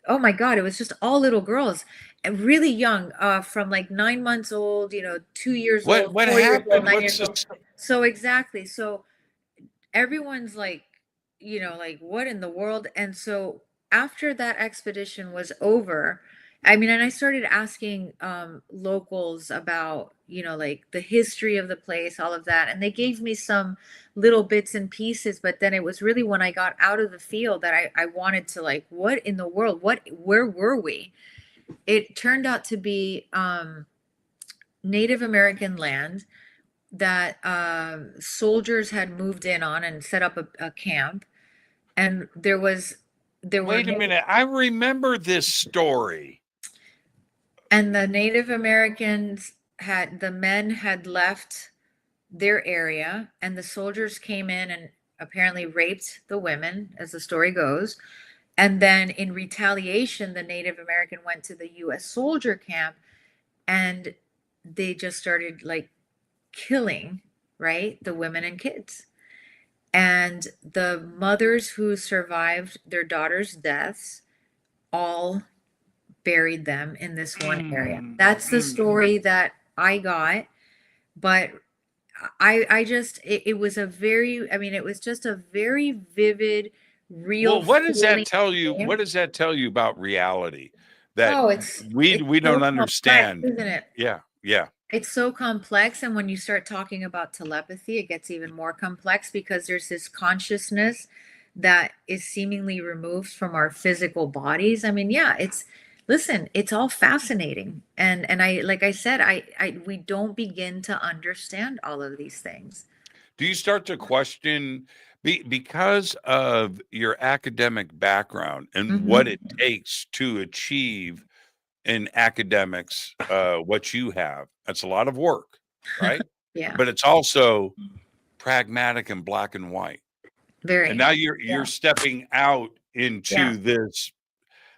oh my God, it was just all little girls, and really young, from like 9 months old, 2 years old, What 4 years old, happened? 9 years old. So exactly. So everyone's like, like, what in the world? And so after that expedition was over, I mean, and I started asking locals about, like the history of the place, all of that. And they gave me some little bits and pieces. But then it was really when I got out of the field that I wanted to, like, what in the world? Where were we? It turned out to be Native American land that soldiers had moved in on and set up a camp. And there were Wait a minute. I remember this story. and the Native Americans the men had left their area, and the soldiers came in and apparently raped the women, as the story goes. And then in retaliation, the Native American went to the US soldier camp, and they just started, like, killing, right, the women and kids. And the mothers who survived their daughters' deaths all buried them in this one area. That's the story that I got. But I just, it was a very, I mean, it was just a very vivid, real. Well, what does that feeling tell you? game. What does that tell you about reality? That Oh, it's we so don't complex, understand. isn't it? Yeah, yeah. It's so complex. And when you start talking about telepathy, it gets even more complex, because there's this consciousness that is seemingly removed from our physical bodies. I mean, yeah, listen, it's all fascinating. And I, like I said, we don't begin to understand all of these things. Do you start to question because of your academic background and what it takes to achieve in academics what you have? That's a lot of work, right? Yeah. But it's also pragmatic and black and white. Very. And now you're stepping out into this.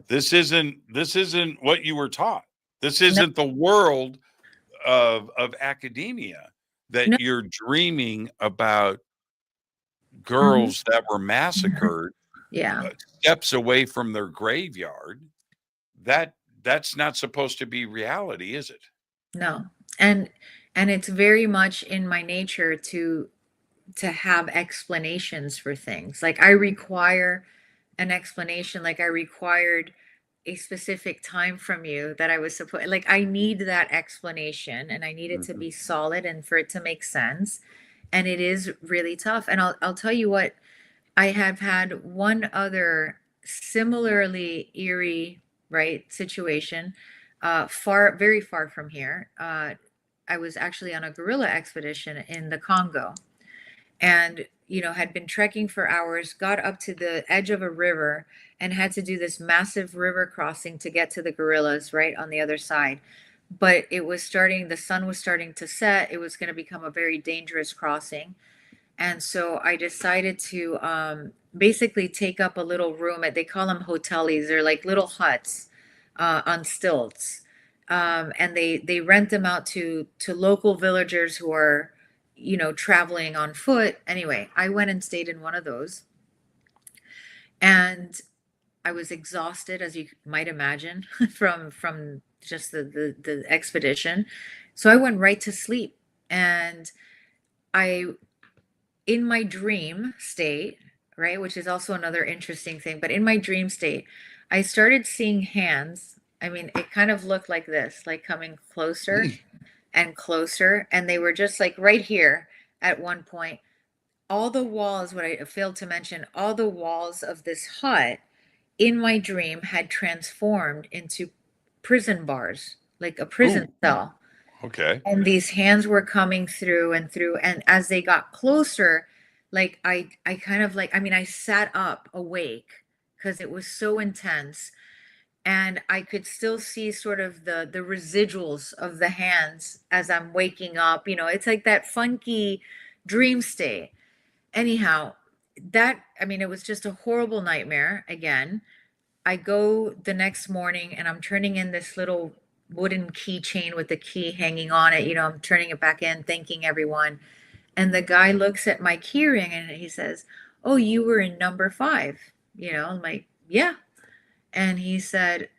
This isn't what you were taught. This isn't the world of academia that you're dreaming about girls that were massacred steps away from their graveyard. That's not supposed to be reality, is it? No. And it's very much in my nature to have explanations for things. Like, I require an explanation. Like, I required, a specific time from you that I was supposed, like, I need that explanation and I need it to Mhm. be solid and for it to make sense. And it is really tough. And I'll tell you what, I have had one other similarly eerie, right, situation, very far from here. I was actually on a gorilla expedition in the Congo, and had been trekking for hours, got up to the edge of a river, and had to do this massive river crossing to get to the gorillas right on the other side. But the sun was starting to set. It was going to become a very dangerous crossing. And so I decided to basically take up a little room at, they call them hotelis. They're like little huts on stilts. And they rent them out to local villagers who are, traveling on foot. Anyway, I went and stayed in one of those. And I was exhausted, as you might imagine, from just the expedition. So I went right to sleep. And I in my dream state, right, which is also another interesting thing, but in my dream state, I started seeing hands. I mean, it kind of looked like this, like coming closer and closer. And they were just like right here at one point. All the walls, what I failed to mention, all the walls of this hut in my dream had transformed into prison bars, like a prison Ooh, cell. okay. And these hands were coming through and through, and as they got closer, like I kind of like, I mean, I sat up awake because it was so intense, and I could still see sort of the residuals of the hands as I'm waking up. It's like that funky dream state. Anyhow, I mean, it was just a horrible nightmare again. I go the next morning and I'm turning in this little wooden keychain with the key hanging on it. I'm turning it back in, thanking everyone. And the guy looks at my key ring and he says, "Oh, you were in number 5." I'm like, "Yeah." And he said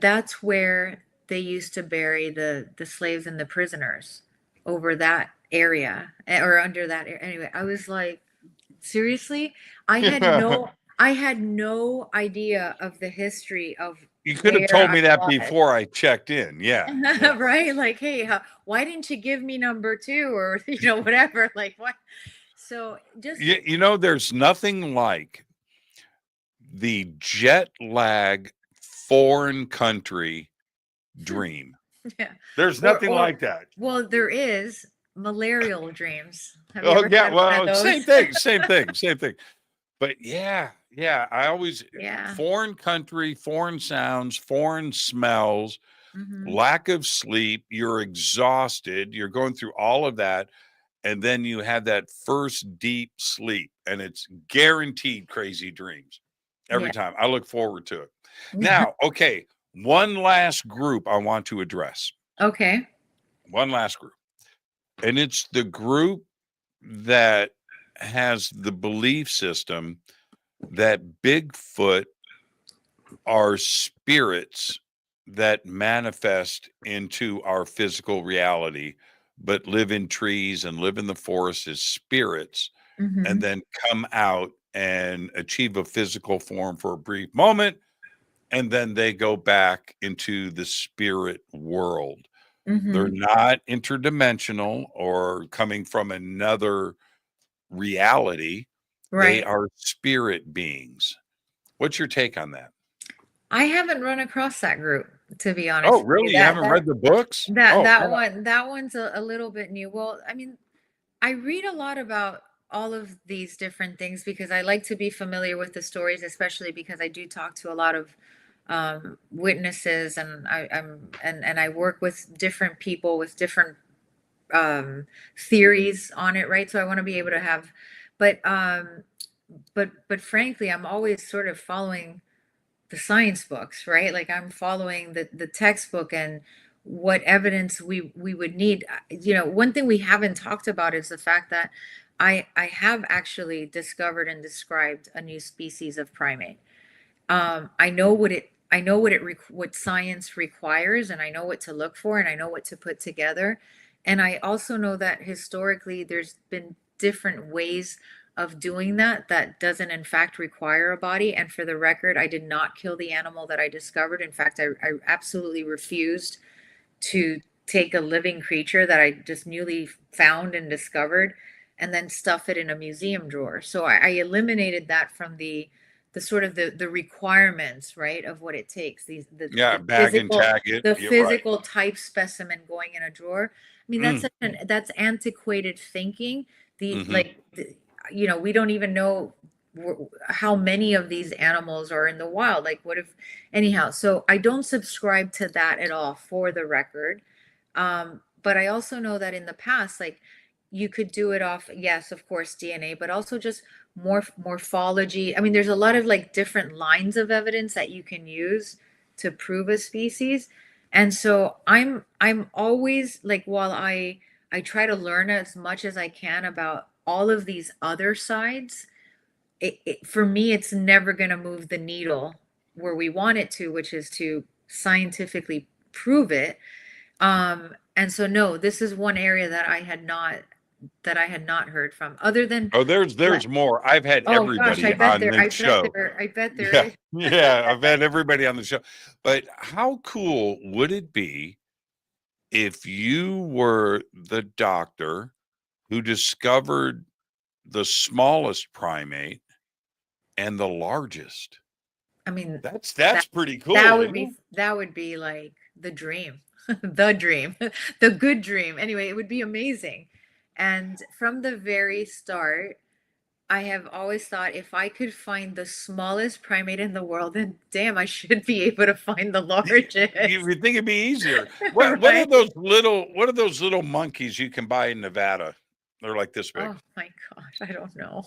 that's where they used to bury the slaves and the prisoners, over that area, or under that area. Anyway, I was like, seriously? I had no I had no idea of the history of You could have where told I me that was. before I checked in. Yeah. Yeah. Right? Like, hey, why didn't you give me number 2, or whatever? Like, what? So just There's nothing like the jet lag foreign country dream. yeah. There's Or nothing like that. well, there is malarial dreams. Have you Oh ever yeah, had one of well, same those? thing, same thing. But yeah, I always Yeah. foreign country, foreign sounds, foreign smells, Hmm. lack of sleep, you're exhausted, you're going through all of that, and then you have that first deep sleep, and it's guaranteed crazy dreams every Yeah. time. I look forward to it. Now, okay, one last group I want to address. Okay. One last group. And it's the group that has the belief system that Bigfoot are spirits that manifest into our physical reality, but live in trees and live in the forest as spirits, and Hmm. then come out and achieve a physical form for a brief moment, and then they go back into the spirit world. They're Hmm. not interdimensional or coming from another reality. They Right. are spirit beings. What's your take on that? I haven't run across that group, to be honest Oh, with you. really? You haven't read the books? Oh, yeah. That one's a little bit new. Well, I mean, I read a lot about all of these different things because I like to be familiar with the stories, especially because I do talk to a lot of witnesses, and and I work with different people with different theories on it, right? So I want to be able to have, but but frankly, I'm always sort of following the science books, right? Like I'm following the textbook and what evidence we would need. One thing we haven't talked about is the fact that I have actually discovered and described a new species of primate. I know what science requires, and I know what to look for, and I know what to put together. And I also know that historically there's been different ways of doing that doesn't in fact require a body. And for the record, I did not kill the animal that I discovered. In fact, I absolutely refused to take a living creature that I just newly found and discovered and then stuff it in a museum drawer. So I eliminated that from the sort of the requirements, right, of what it takes. The bag and tag it. the You're physical type specimen going in a drawer. I mean, Mm. that's antiquated thinking. Mhm. You know, we don't even know how many of these animals are in the wild. Like, what if, anyhow? So I don't subscribe to that at all, for the record. But I also know that in the past, like, you could do it off, yes, of course, DNA, but also just morphology. I mean, there's a lot of like different lines of evidence that you can use to prove a species. And so I'm always like, while I try to learn as much as I can about all of these other sides, for me, it's never going to move the needle where we want it to, which is to scientifically prove it. And so, no, this is one area that I had not heard from, other than, Oh, there's more. I've had oh gosh, everybody on this show. I bet there Yeah, is. yeah, I've had everybody on the show. But how cool would it be if you were the doctor who discovered the smallest primate and the largest? I mean, That's pretty cool. that would be like the dream, the dream, the good dream. Anyway, it would be amazing. And from the very start, I have always thought, if I could find the smallest primate in the world, then damn, I should be able to find the largest. You would think it'd be easier. What are Right? those little monkeys you can buy in Nevada? They're like this big. Oh my gosh, I don't know.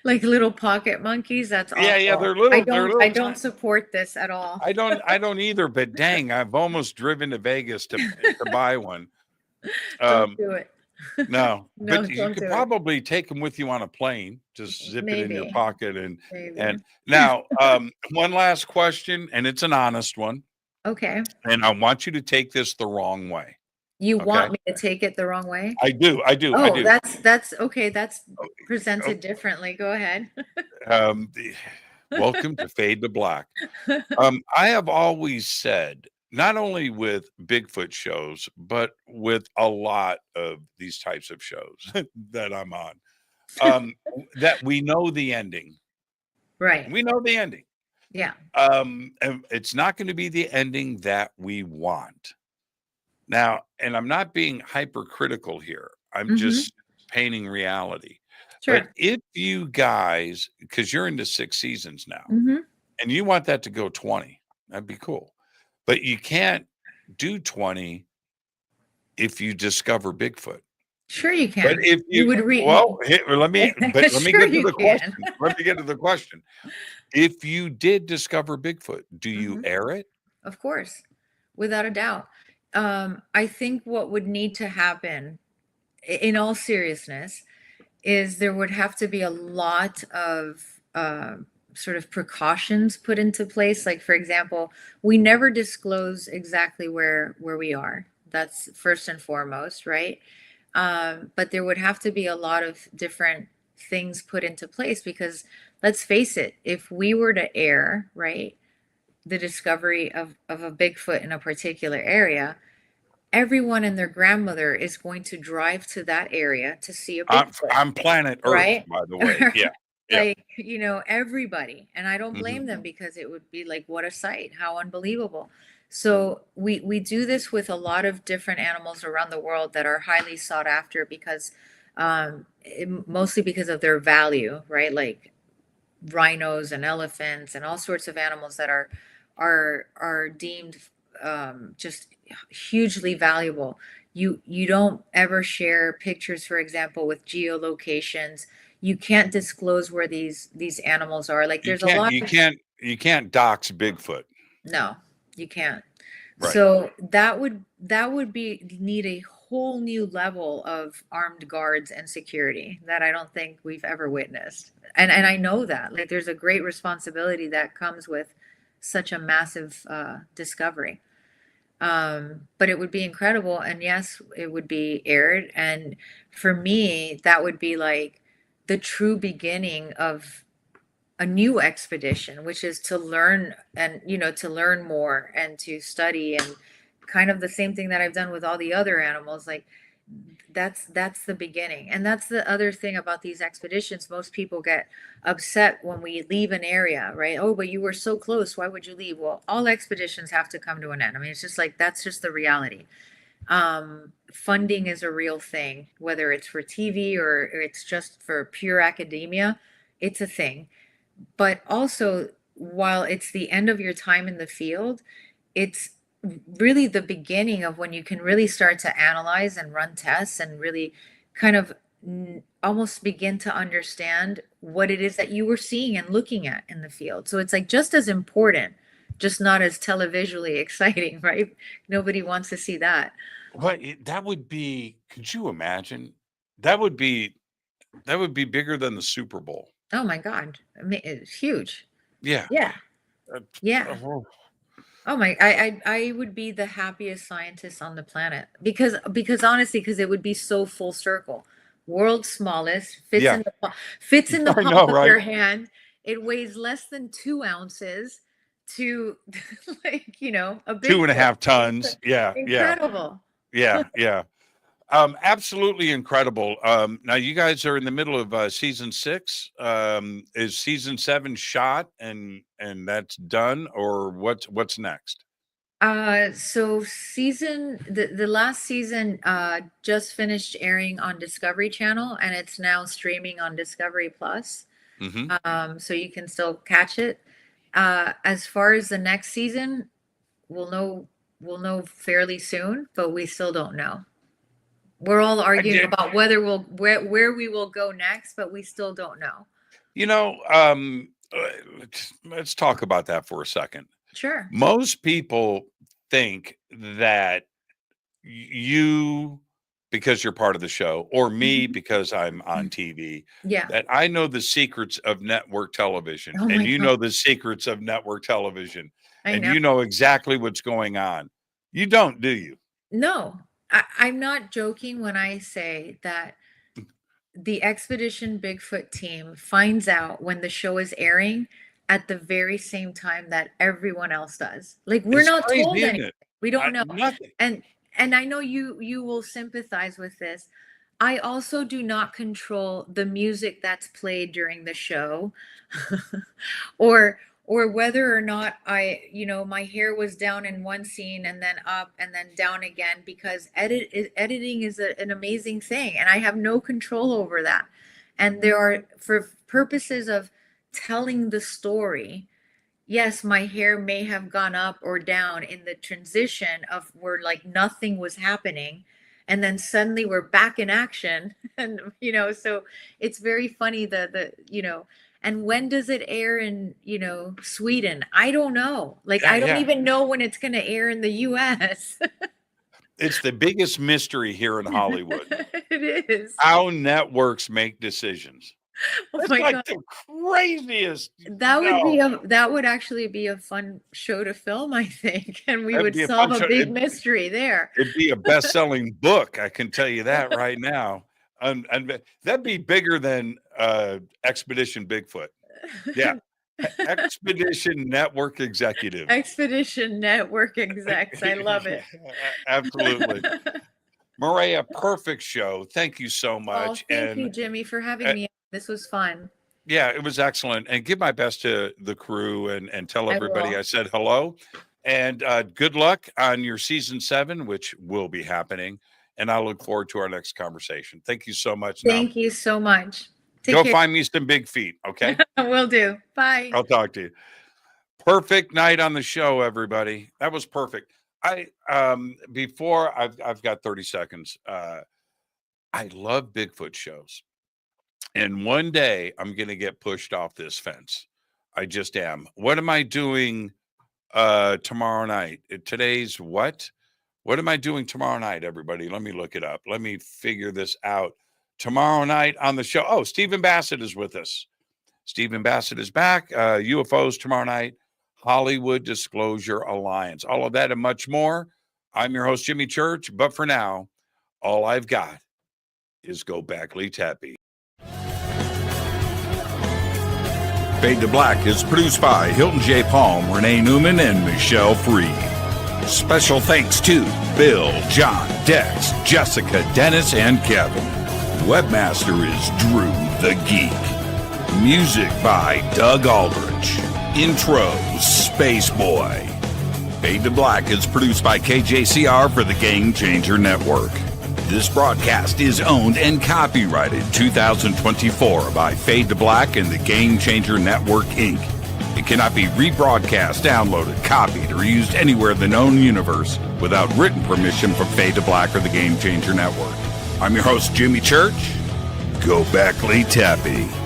Like little pocket monkeys. That's awful. Yeah, they're little. I don't support this at all. I don't either. But dang, I've almost driven to Vegas to buy one. Don't do it. No, No, but you don't could do it. probably take them with you on a plane. Just zip it in your Maybe. pocket and Maybe. now one last question, and it's an honest one, Okay. and I want you to take this the wrong way. You Okay. want me to take it the wrong way? I do. Oh, that's okay. That's presented differently. Go ahead. Welcome to Fade to Black. I have always said, not only with Bigfoot shows, but with a lot of these types of shows that I'm on, that we know the ending. Right. We know the ending. Yeah. And it's not going to be the ending that we want. Now, and I'm not being hypercritical here. I'm just painting reality. Sure. But if you guys, because you're into 6 seasons now, Mm-hmm. and you want that to go 20, that'd be cool. But you can't do 20 if you discover Bigfoot. Sure you can. But if you would read. well, let me get Sure to you the can. question. Let me get to the question. If you did discover Bigfoot, do you air it? Of course, without a doubt. I think what would need to happen, in all seriousness, is there would have to be a lot of sort of precautions put into place. Like, for example, we never disclose exactly where we are. That's first and foremost, right? But there would have to be a lot of different things put into place, because let's face it, if we were to air, right, the discovery of a Bigfoot in a particular area, everyone and their grandmother is going to drive to that area to see a Bigfoot. I'm planet Earth, right? by the way. Yeah. Like, you know, everybody. And I don't blame them, because it would be like, what a sight, how unbelievable. So we do this with a lot of different animals around the world that are highly sought after, because mostly because of their value, right? Like rhinos and elephants and all sorts of animals that are deemed just hugely valuable. You don't ever share pictures, for example, with geolocations. You can't disclose where these animals are. Like, there's a lot. You can't dox Bigfoot. No, you can't. Right. So that would need a whole new level of armed guards and security that I don't think we've ever witnessed. And I know that, like, there's a great responsibility that comes with such a massive discovery. But it would be incredible. And yes, it would be aired. And for me, that would be like the true beginning of a new expedition, which is to learn and, to learn more and to study, and kind of the same thing that I've done with all the other animals. Like that's the beginning. And that's the other thing about these expeditions. Most people get upset when we leave an area, right? Oh, but you were so close. Why would you leave? Well, all expeditions have to come to an end. I mean, it's just like, that's just the reality. Funding is a real thing, whether it's for TV or it's just for pure academia, it's a thing. But also, while it's the end of your time in the field, it's really the beginning of when you can really start to analyze and run tests and really kind of almost begin to understand what it is that you were seeing and looking at in the field. So it's like just as important, just not as televisually exciting, right? Nobody wants to see that. But that would be, could you imagine? That would be bigger than the Super Bowl. Oh my God. I mean, it's huge. Yeah. Yeah. Yeah. Oh, Oh my, I would be the happiest scientist on the planet because honestly, because it would be so full circle. World's smallest, fits Yeah. in the I palm know, of your right? hand. It weighs less than 2 ounces to like, a big 2.5 tons. Yeah. Yeah. incredible. Yeah. Yeah. Absolutely incredible. Now you guys are in the middle of season 6. Is season 7 shot and that's done, or what's next? So the last season just finished airing on Discovery Channel, and it's now streaming on Discovery Plus. Mm-hmm. So you can still catch it. As far as the next season, we'll know fairly soon, but we still don't know. We're all arguing about where we will go next, but we still don't know. Let's talk about that for a second. Sure. Most people think that you, because you're part of the show, or me because I'm on TV, Yeah. that I know the secrets of network television, Oh my and you God. know the secrets of network television, I and know. you know exactly what's going on. You don't, do you? No, I'm not joking when I say that the Expedition Bigfoot team finds out when the show is airing at the very same time that everyone else does. Like, we're It's not crazy, told isn't anything. it? We don't know. Nothing. And I know you will sympathize with this. I also do not control the music that's played during the show, or whether or not my hair was down in one scene and then up and then down again, because editing is an amazing thing, and I have no control over that. And there are, for purposes of telling the story, yes, my hair may have gone up or down in the transition of where like nothing was happening, and then suddenly we're back in action. And so it's very funny and when does it air in Sweden? I don't know. Like, I don't Yeah. even know when it's going to air in the US. It's the biggest mystery here in Hollywood. It is. How networks make decisions. Oh It's my like God. the craziest. That would actually be a fun show to film, I think, and we That'd would be a solve fun a show. big mystery there. It'd be a best-selling book, I can tell you that right now. And that'd be bigger than Expedition Bigfoot. Yeah. Expedition Network Executive. Expedition Network execs. I love it. Absolutely. Mireya, perfect show. Thank you so Oh, much. thank you, Jimmy, for having me. This was fun. Yeah, it was excellent. And give my best to the crew and tell I everybody will. I said hello. And good luck on your season 7, which will be happening. And I look forward to our next conversation. Thank you so much. Thank you so much. Take Go care. find me some big feet, okay? Will do. Bye. I'll talk to you. Perfect night on the show, everybody. That was perfect. Before I've got 30 seconds. I love Bigfoot shows. And one day I'm going to get pushed off this fence. I just am. What am I doing tomorrow night? Today's what? What am I doing tomorrow night, everybody? Let me look it up. Let me figure this out. Tomorrow night on the show. Oh, Stephen Bassett is with us. Stephen Bassett is back. UFOs tomorrow night. Hollywood Disclosure Alliance. All of that and much more. I'm your host, Jimmy Church. But for now, all I've got is Go Back Lee Tappy. Fade to Black is produced by Hilton J. Palm, Renee Newman, and Michelle Freed. Special thanks to Bill, John, Dex, Jessica, Dennis, and Kevin. Webmaster is Drew the Geek. Music by Doug Aldrich. Intro, Space Boy. Fade to Black is produced by KJCR for the Game Changer Network. This broadcast is owned and copyrighted 2024 by Fade to Black and the Game Changer Network, Inc. It cannot be rebroadcast, downloaded, copied, or used anywhere in the known universe without written permission from Fade to Black or the Game Changer Network. I'm your host, Jimmy Church. Go back, Lee Tappy.